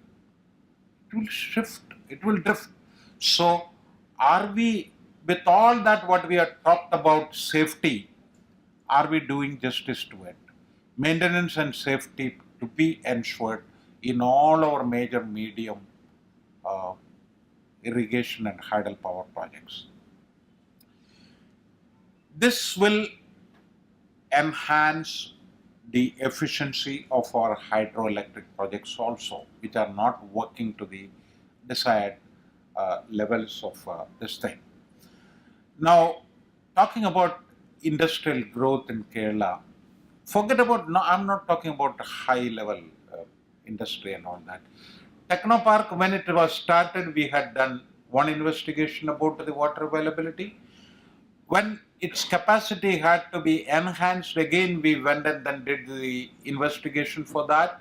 It will shift, it will drift. So, are we, with all that what we have talked about safety, are we doing justice to it? Maintenance and safety to be ensured in all our major medium uh, irrigation and hydropower projects. This will enhance the efficiency of our hydroelectric projects also, which are not working to the desired levels of this thing. Now, talking about industrial growth in Kerala, forget about, no, I'm not talking about high level industry and all that. Technopark, when it was started, we had done one investigation about the water availability. When its capacity had to be enhanced, again we went and then did the investigation for that.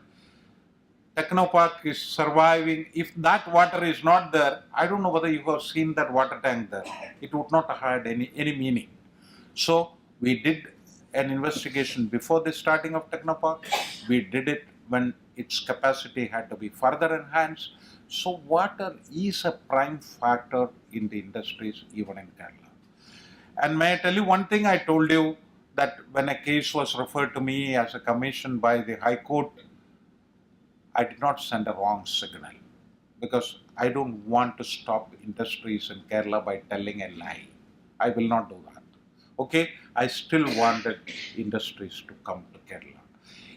Technopark is surviving. If that water is not there, I don't know whether you have seen that water tank there. It would not have had any meaning. So we did an investigation before the starting of Technopark. We did it when its capacity had to be further enhanced. So water is a prime factor in the industries even in Kerala. And may I tell you one thing, I told you that when a case was referred to me as a commission by the High Court, I did not send a wrong signal because I don't want to stop industries in Kerala by telling a lie. I will not do that. Okay, I still wanted industries to come to Kerala.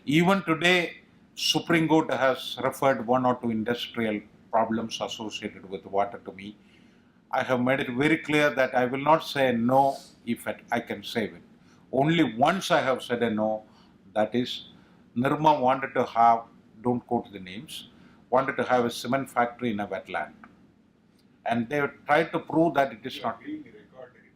Even today, Supreme Court has referred one or two industrial problems associated with water to me. I have made it very clear that I will not say no if I can save it. Only once I have said a no, that is, Nirma wanted to have, don't quote the names, wanted to have a cement factory in a wetland. And they tried to prove that it is not. Being recorded.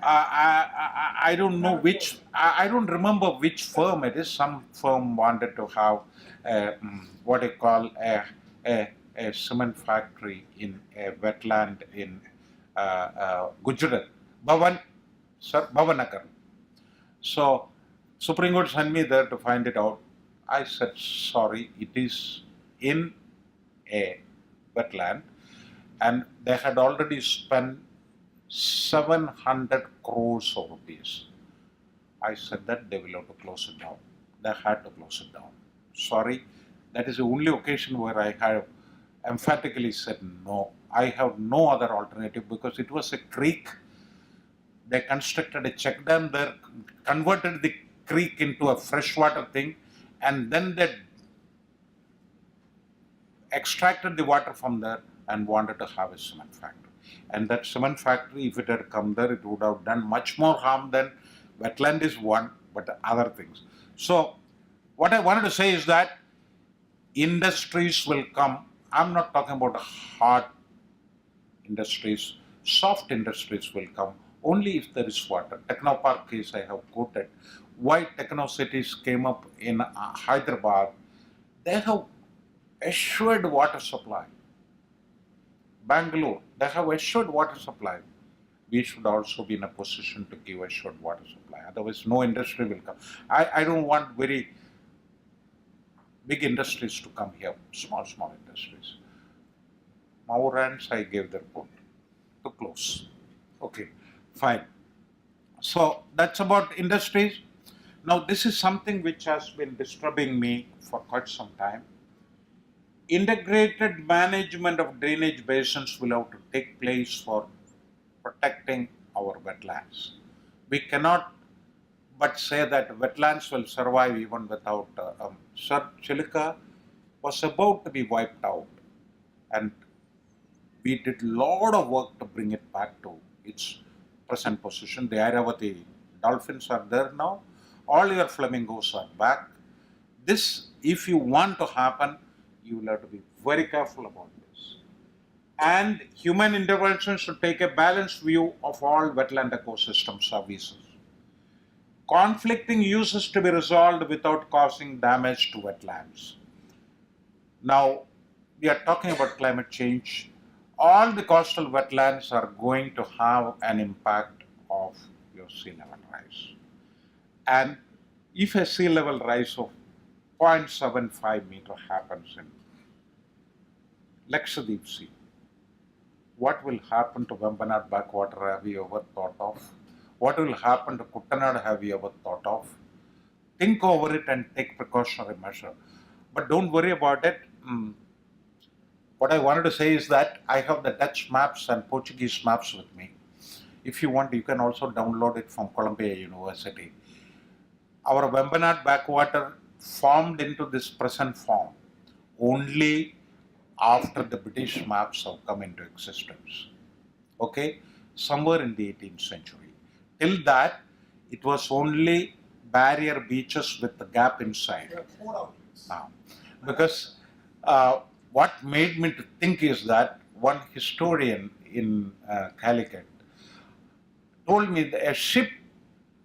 I don't know which, I don't remember which firm it is. Some firm wanted to have what they call a cement factory in a wetland in Gujarat, Bhavanagar. So Supreme Court sent me there to find it out. I said, sorry, it is in a wetland, and they had already spent 700 crores of rupees. I said that they will have to close it down. They had to close it down. Sorry, that is the only occasion where I have emphatically said no. I have no other alternative because it was a creek. They constructed a check dam there, converted the creek into a freshwater thing, and then they extracted the water from there and wanted to have a cement factory. And that cement factory, if it had come there, it would have done much more harm than wetland is one, but other things. So, what I wanted to say is that industries will come. I'm not talking about hard industries, soft industries will come only if there is water. Technopark case I have quoted. Why techno cities came up in Hyderabad, they have assured water supply. Bangalore, they have assured water supply. We should also be in a position to give assured water supply. Otherwise, no industry will come. I don't want very big industries to come here, small industries. Maurans, I gave the report to close. Okay, fine. So that's about industries. Now, this is something which has been disturbing me for quite some time. Integrated management of drainage basins will have to take place for protecting our wetlands. We cannot but say that wetlands will survive even without. Sir Chilika was about to be wiped out, and we did a lot of work to bring it back to its present position. The Airavati dolphins are there now. All your flamingos are back. This, if you want to happen, you will have to be very careful about this. And human intervention should take a balanced view of all wetland ecosystem services. Conflicting uses to be resolved without causing damage to wetlands. Now, we are talking about climate change, all the coastal wetlands are going to have an impact of your sea level rise. And if a sea level rise of 0.75 meter happens in Lakshadweep Sea, what will happen to Vembanad backwater have you ever thought of? What will happen to Kuttanad have you ever thought of? Think over it and take precautionary measure. But don't worry about it. What I wanted to say is that I have the Dutch maps and Portuguese maps with me. If you want, you can also download it from Columbia University. Our Vembanad backwater formed into this present form only after the British maps have come into existence. Okay, somewhere in the 18th century. Till that, it was only barrier beaches with the gap inside. There are 4 outlets. Now, because what made me to think is that one historian in Calicut told me that a ship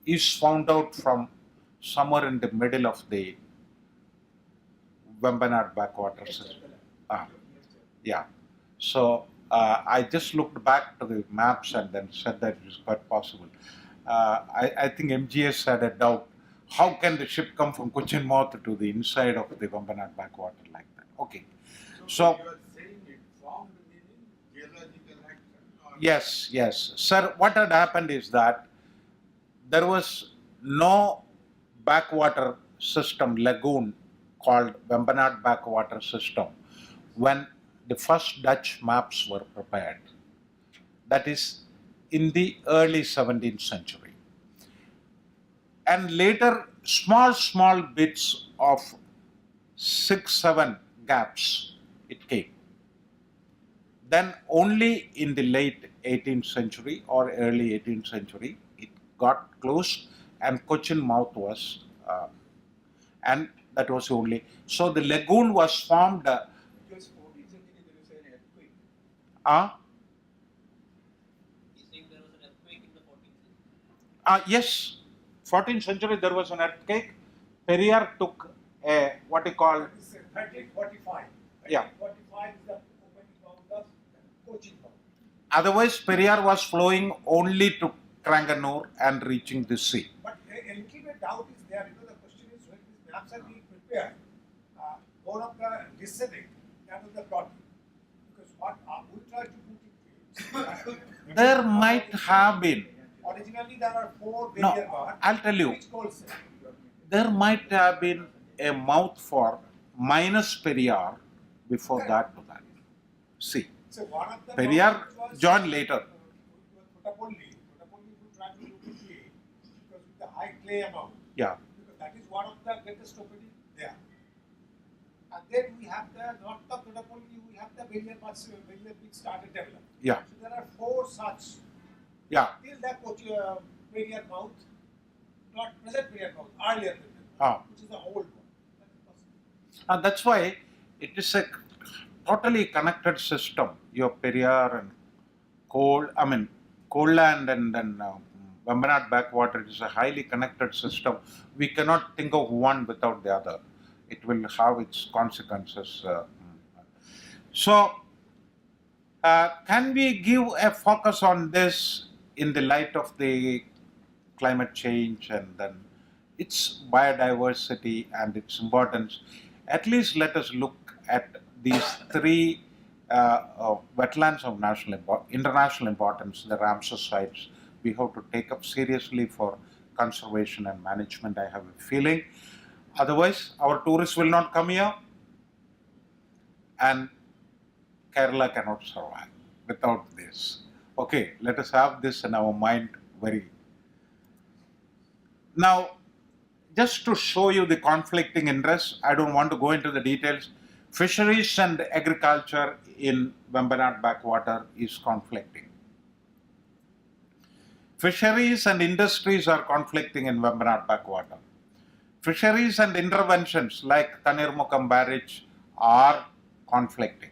is found out from somewhere in the middle of the Vembanad backwater system. Yeah. So I just looked back to the maps and then said that it is quite possible. I think MGS had a doubt. How can the ship come from Cochin Mouth to the inside of the Vembanad backwater like that? Okay. So you are saying it formed meaning geological action or yes, yes. Sir, what had happened is that there was no backwater system, lagoon called Vembanad backwater system when the first Dutch maps were prepared. That is in the early 17th century. And later, small bits of 6-7 gaps it came. Then only in the late 18th century or early 18th century, it got closed and Cochin Mouth was, and that was only. So the lagoon was formed. Just 14th century, there is an earthquake. He's saying there was an earthquake in the 14th century. Yes, 14th century there was an earthquake. Periyar took a what you call, It's 1345. Yeah. 1345 is the opening of the Cochin Mouth. otherwise Periyar was flowing only to Kranganur and reaching the sea. But a little bit doubt is there. The question is when these maps are being prepared, more of the listening than of the plotting. Because what we try to put it There might have been, originally there are 4 no, barrier bars. I'll tell you, Which calls it? there might have been a mouth for minus Periyar before that to that. See, So one of the Periyar mountains was, joined later. Thotapolli. Thotapolli, if you try to look at clay, because with the high clay amount, Yeah, because that is one of the greatest opening there. And then we have the north of Thotapolli, we have the barrier big started development. yeah, So there are 4 such yeah. till the barrier mouth, not present barrier mouth, earlier than that, Ah. which is the old one. That is possible. And that's why it is a totally connected system. Your Periyar and Koland and then Vembanad backwater, it is a highly connected system. We cannot think of one without the other. It will have its consequences. So, can we give a focus on this in the light of the climate change and then its biodiversity and its importance? At least let us look at these 3 wetlands of international importance, the Ramsar sites. We have to take up seriously for conservation and management, I have a feeling. Otherwise, our tourists will not come here and Kerala cannot survive without this. Okay, let us have this in our mind very. Now, just to show you the conflicting interests, I don't want to go into the details. Fisheries and agriculture in Vembanad backwater is conflicting. Fisheries and industries are conflicting in Vembanad backwater. Fisheries and interventions like Tanirmukam barrage are conflicting.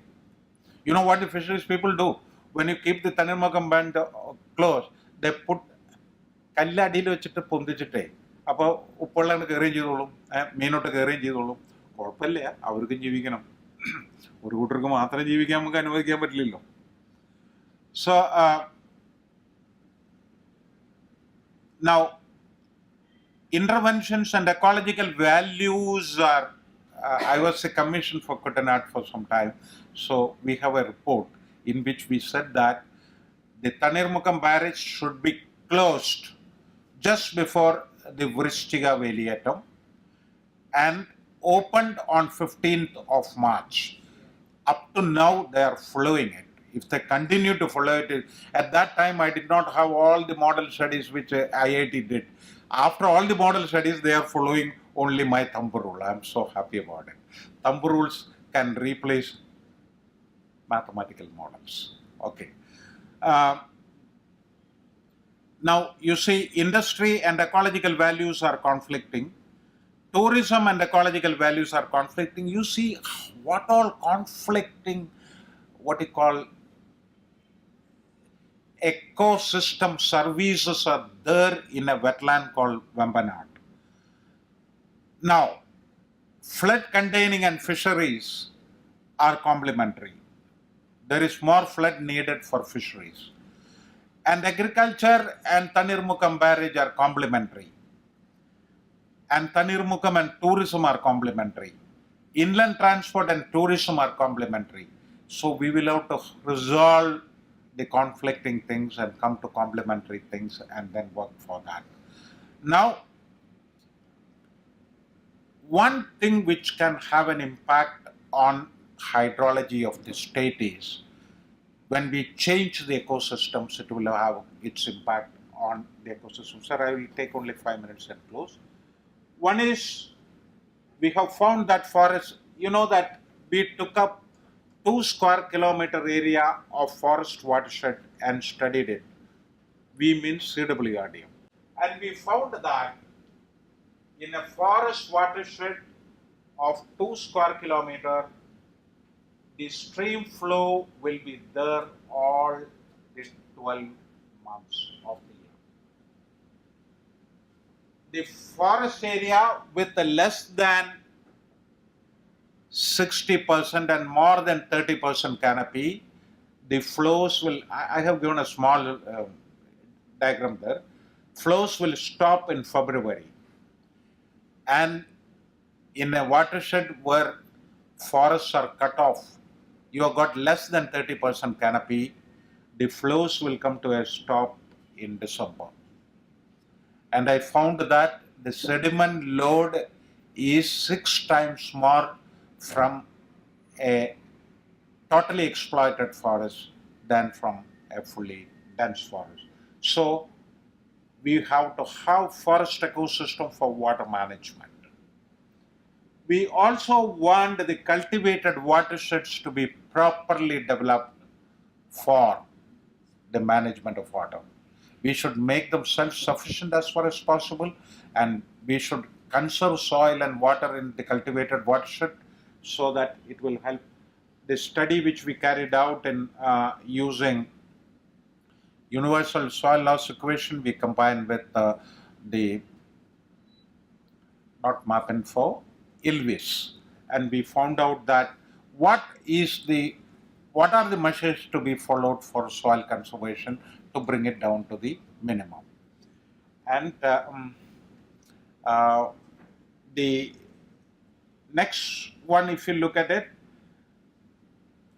You know what the fisheries people do? When you keep the Tanirmukam band closed, they put കല്ലടിയിൽ വെച്ചിട്ട് പൊന്തിച്ചിട്ടേ അപ്പോൾ ഉപ്പുള്ളവന് കയറുകയും ചെയ്തോളും മീനോട്ട് കയറുകയും ചെയ്തോളും കുഴപ്പമില്ല അവർക്കും ജീവിക്കണം ഒരു കൂട്ടർക്ക് മാത്രം ജീവിക്കാൻ നമുക്ക് അനുവദിക്കാൻ പറ്റില്ലല്ലോ. So now interventions and ecological values are, I was a commission for Kutanad for some time, so we have a report in which we said that the Tanirmukam barrage should be closed just before the Vrishchiga Veliatum and opened on 15th of March. Up to now they are following it. If they continue to follow it, at that time I did not have all the model studies which IIT did. After all the model studies, they are following only my thumb rule. I am so happy about it. Thumb rules can replace mathematical models. Okay. Now you see, industry and ecological values are conflicting. Tourism and ecological values are conflicting. You see what all conflicting, what you call ecosystem services are there in a wetland called Vembanad. Now, flood containing and fisheries are complementary. There is more flood needed for fisheries. And agriculture and Tanirmukam barrage are complementary. And Tanirmukam and tourism are complementary. Inland transport and tourism are complementary. So we will have to resolve the conflicting things and come to complementary things and then work for that. Now, one thing which can have an impact on hydrology of the state is when we change the ecosystems, it will have its impact on the ecosystem. Sir, I will take only 5 minutes and close. One is, we have found that forest, you know that we took up 2 square kilometer area of forest watershed and studied it. We mean CWRD. And we found that in a forest watershed of 2 square kilometer, the stream flow will be there all the 12 months of the year. The forest area with a less than 60% and more than 30% canopy, the flows will, I have given a small diagram there, flows will stop in February. And in a watershed where forests are cut off, you have got less than 30% canopy, the flows will come to a stop in December. And I found that the sediment load is 6 times more from a totally exploited forest than from a fully dense forest. So we have to have forest ecosystem for water management. We also want the cultivated watersheds to be properly developed for the management of water. We should make them self-sufficient as far as possible, and we should conserve soil and water in the cultivated watershed so that it will help. The study which we carried out in using universal soil loss equation, we combined with the not MapInfo, ILWIS, and we found out that what are the measures to be followed for soil conservation to bring it down to the minimum. And the next one, if you look at it,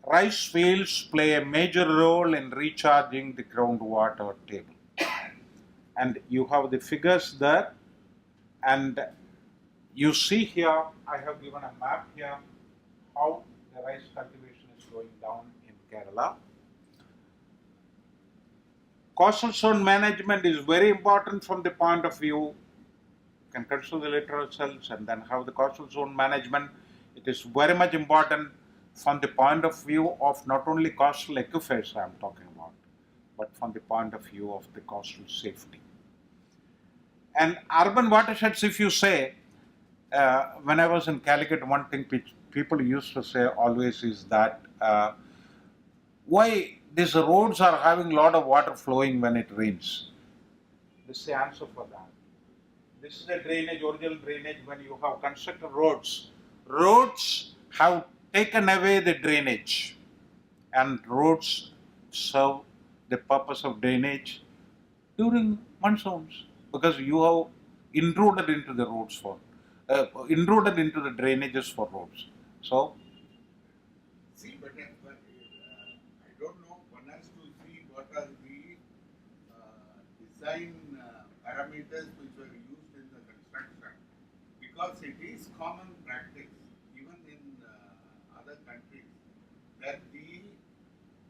rice fields play a major role in recharging the groundwater table. And you have the figures there, and you see here, I have given a map here, how the rice cultivation is going down in Kerala. Coastal zone management is very important from the point of view, you can consider the littoral cells and then have the coastal zone management. It is very much important from the point of view of not only coastal aquifers I am talking about, but from the point of view of the coastal safety. And urban watersheds, if you say, when I was in Calicut, one thing which people used to say always is that why these roads are having a lot of water flowing when it rains. This is the answer for that. This is the drainage, original drainage when you have constructed roads. Roads have taken away the drainage, and roads serve the purpose of drainage during monsoons, because you have intruded into the roads for, intruded into the drainages for roads. So, See, but I don't know, one has to see what are the design parameters which were used in the construction, because it is common practice, even in other countries, that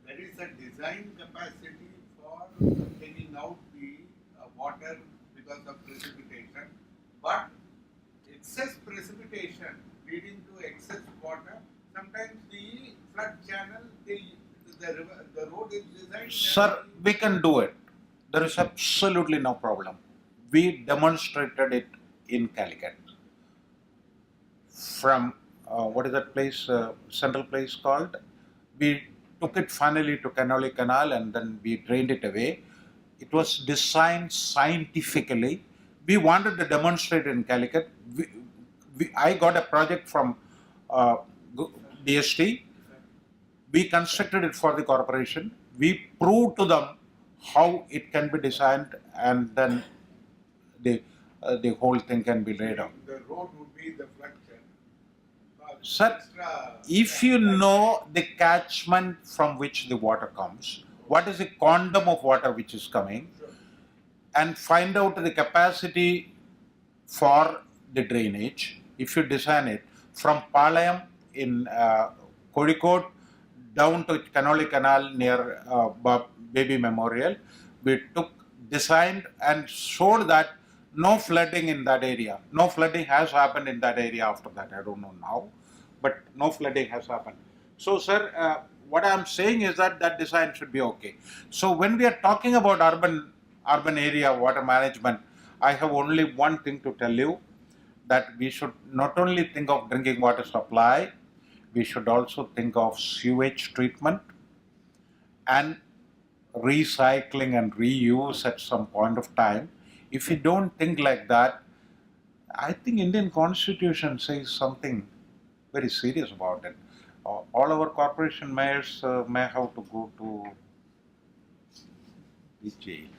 there is a design capacity for taking out the water because of precipitation, but excess precipitation leading to excess water, sometimes the flood channel, the road is designed. sir, we can do it. There is absolutely no problem. We demonstrated it in Calicut. From what is that place, central place called? We took it finally to Canoli Canal and then we drained it away. It was designed scientifically. We wanted to demonstrate it in Calicut. I got a project from uh, DST. We constructed it for the corporation. We proved to them how it can be designed, and then the whole thing can be laid out. The road would be the flood channel. Sir, if you know the catchment from which the water comes, what is the quantum of water which is coming, and find out the capacity for the drainage, if you design it from Palayam in Kozhikode down to Canoli Canal near Baby Memorial, we took, designed and showed that no flooding in that area. No flooding has happened in that area after that. I don't know now, but no flooding has happened. So, sir, what I am saying is that that design should be okay. So, when we are talking about urban area water management, I have only one thing to tell you, that we should not only think of drinking water supply, we should also think of sewage treatment and recycling and reuse at some point of time. If we don't think like that, I think Indian Constitution says something very serious about it. All our corporation mayors may have to go to the jail.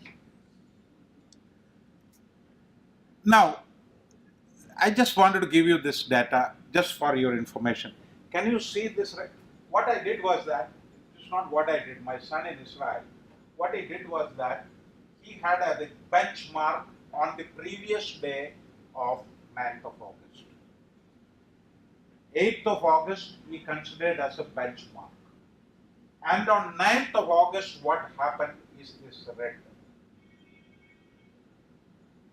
Now, I just wanted to give you this data just for your information. Can you see this? What I did was that, it's not what I did, my son in Israel, what he did was that he had the benchmark on the previous day of 9th of August. 8th of August he considered as a benchmark. And on 9th of August, what happened is this red.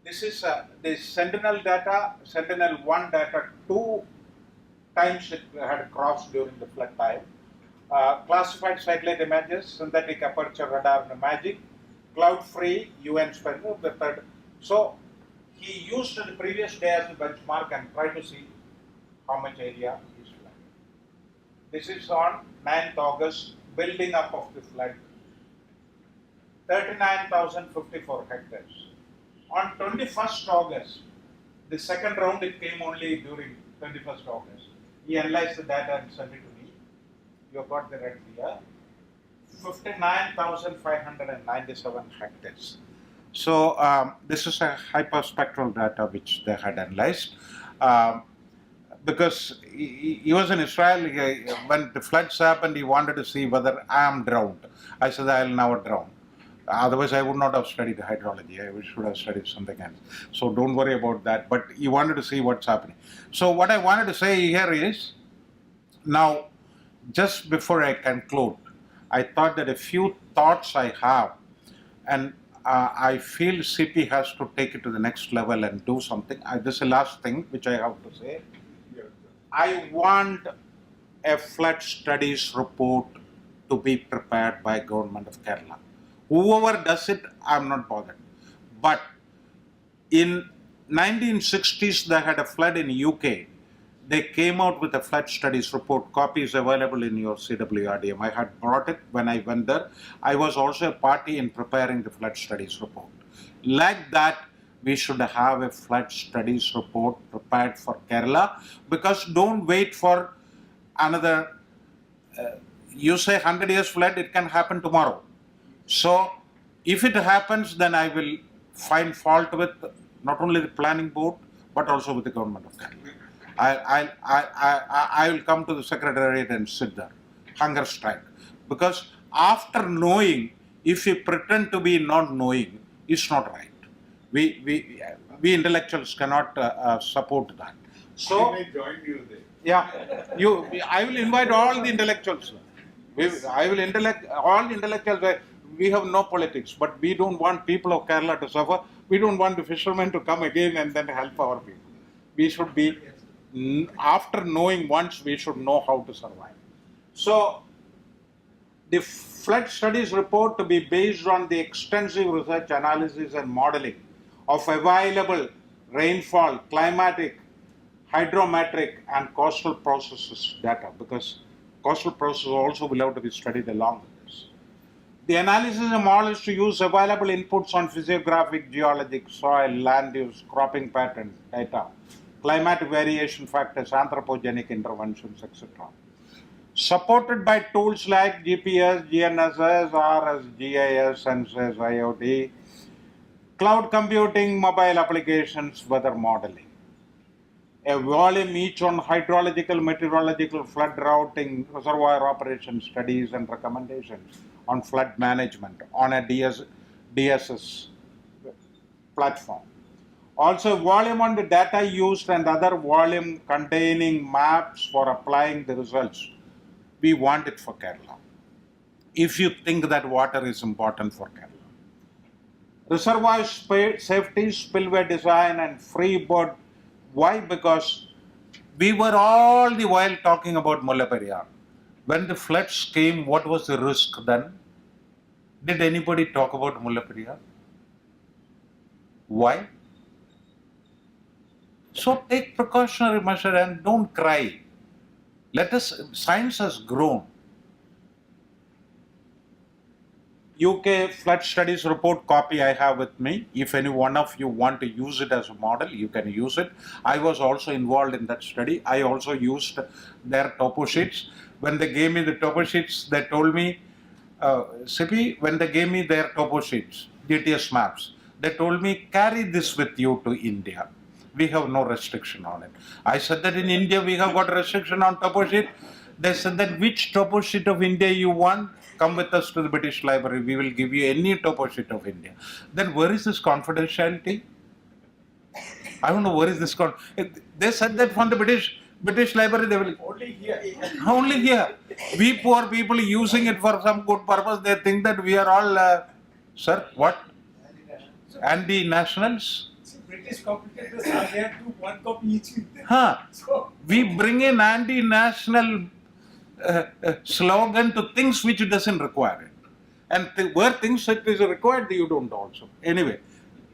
This is the Sentinel data, Sentinel-1 data, 2 times it had crossed during the flood time. Classified satellite images, synthetic aperture radar imaging, cloud-free UN spectrum, the third. So he used the previous day as a benchmark and tried to see how much area is flooded. This is on 9th August, building up of the flood, 39,054 hectares. On 21st August, the second round, it came only during 21st August. He analyzed the data and sent it to me. You have got the right here. 59,597 hectares. So this is a hyperspectral data which they had analyzed. Because he was in Israel, when the floods happened, he wanted to see whether I am drowned. I said, I will never drown. Otherwise, I would not have studied hydrology. I should have studied something else. So don't worry about that. But he wanted to see what's happening. So what I wanted to say here is, now, just before I conclude, I thought that a few thoughts I have, and I feel CP has to take it to the next level and do something. This is the last thing which I have to say. I want a flood studies report to be prepared by Government of Kerala. Whoever does it, I'm not bothered. But in 1960s, they had a flood in UK. They came out with a flood studies report. Copy is available in your CWRDM. I had brought it when I went there. I was also a party in preparing the flood studies report. Like that, we should have a flood studies report prepared for Kerala, because don't wait for another, you say 100 years flood, it can happen tomorrow. So if it happens, then I will find fault with not only the planning board, but also with the government of Kerala. I will come to the secretariat and sit there, hunger strike. Because after knowing, if we pretend to be not knowing, it's not right. We intellectuals cannot support that. So, I may join you there. yeah, I will invite all the intellectuals. I will all the intellectuals. We have no politics, but we don't want people of Kerala to suffer. We don't want the fishermen to come again and then help our people. We should be, after knowing once, we should know how to survive. So, the flood studies report to be based on the extensive research, analysis and modeling of available rainfall, climatic, hydrometric and coastal processes data, because coastal processes also will have to be studied along with this. The analysis and models to use available inputs on physiographic, geologic, soil, land use, cropping patterns, data, climatic variation factors, anthropogenic interventions, etc. Supported by tools like GPS, GNSS, RS, GIS, Census, IoT, cloud computing, mobile applications, weather modeling. A volume each on hydrological, meteorological, flood routing, reservoir operation studies and recommendations on flood management on a DSS platform. Also, volume on the data used and other volume containing maps for applying the results. We want it for Kerala. If you think that water is important for Kerala. Reservoir safety, spillway design and freeboard. Why? Because we were all the while talking about Mullaperiyar. When the floods came, what was the risk then? Did anybody talk about Mullaperiyar? Why? So take precautionary measure and don't cry. Science has grown. UK flood studies report copy I have with me. If any one of you want to use it as a model, you can use it. I was also involved in that study. I also used their topo sheets. When they gave me the topo sheets, they told me, Sipi, when they gave me their topo sheets, DTS maps, they told me, carry this with you to India. We have no restriction on it. I said that in India we have got restriction on topo sheet. They said that which topo sheet of India you want? Come with us to the British Library. We will give you any topo sheet of India. Then where is this confidentiality? I don't know where is this. They said that from the British Library they will. Only here. Only here. We poor people using it for some good purpose. They think that we are all, sir, what? Anti-nationals? British competitors are there to one copy each. Huh. So, We bring in anti-national slogan to things which doesn't require it. And where things that is required, you don't also. Anyway,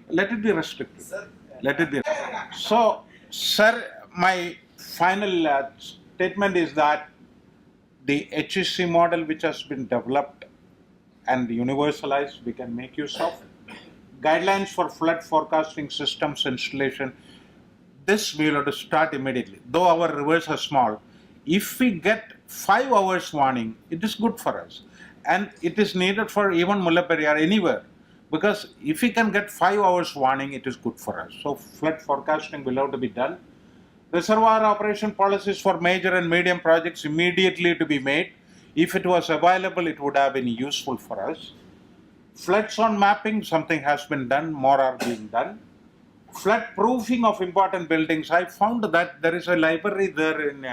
let it be restricted. Let it be. So, sir, my final statement is that the HEC model which has been developed and universalized, we can make use of. Guidelines for flood forecasting systems installation. This we will have to start immediately. Though our rivers are small, if we get 5 hours warning, it is good for us. And it is needed for even Mullaperiyar anywhere. Because if we can get 5 hours warning, it is good for us. So flood forecasting will have to be done. Reservoir operation policies for major and medium projects immediately to be made. If it was available, it would have been useful for us. Flood zone mapping, something has been done, more are being done. Flood proofing of important buildings. I found that there is a library there in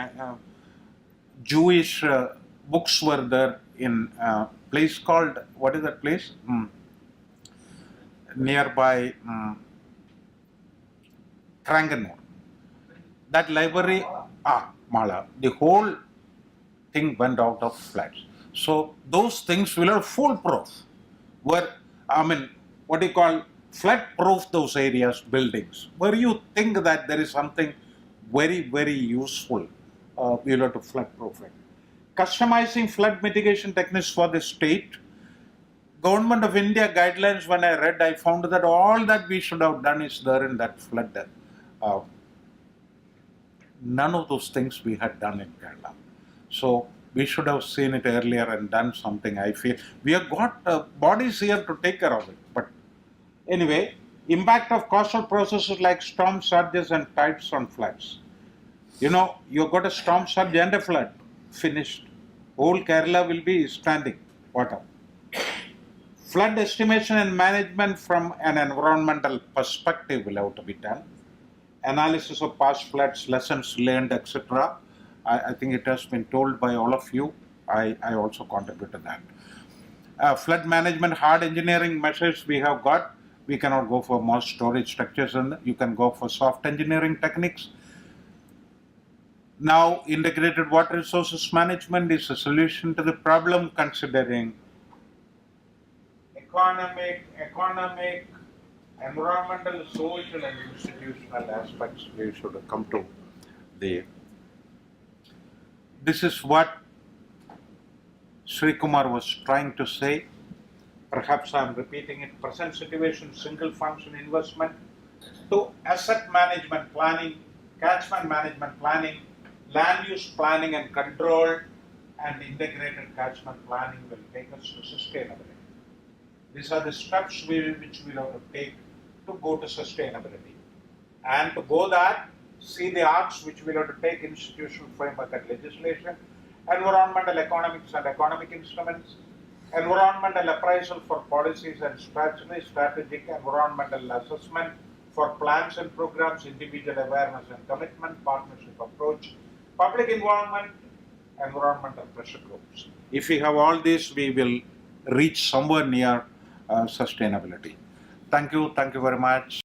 Jewish books were there in a place called, what is that place? Nearby Kranganur. That library, Mala, the whole thing went out of floods. So those things will have foolproof. Where, what do you call, flood-proof those areas, buildings, where you think that there is something very, very useful, you'll have to flood-proof it. Customizing flood mitigation techniques for the state. Government of India guidelines, when I read, I found that all that we should have done is there in that flood. None of those things we had done in Kerala. So we should have seen it earlier and done something. I feel we have got bodies here to take care of it. But anyway, impact of coastal processes like storm surges and tides on floods. You know, you've got a storm surge and a flood, finished. Whole Kerala will be standing water. Flood estimation and management from an environmental perspective will have to be done. Analysis of past floods, lessons learned, etc. I think it has been told by all of you. I also contributed that. Flood management, hard engineering measures we have got. We cannot go for more storage structures, and you can go for soft engineering techniques. Now, integrated water resources management is a solution to the problem, considering economic, environmental, social, and institutional aspects. We should come to the. This is what Sri Kumar was trying to say. Perhaps I am repeating it. Present situation, single function investment to asset management planning, catchment management planning, land use planning and control, and integrated catchment planning will take us to sustainability. These are the steps which we have to take to go to sustainability. And to go that, see the arcs which we have to take: institutional framework and legislation, environmental economics and economic instruments, environmental appraisal for policies and strategic environmental assessment for plans and programs, individual awareness and commitment, partnership approach, public involvement, environmental pressure groups. If we have all this, we will reach somewhere near sustainability. Thank you very much.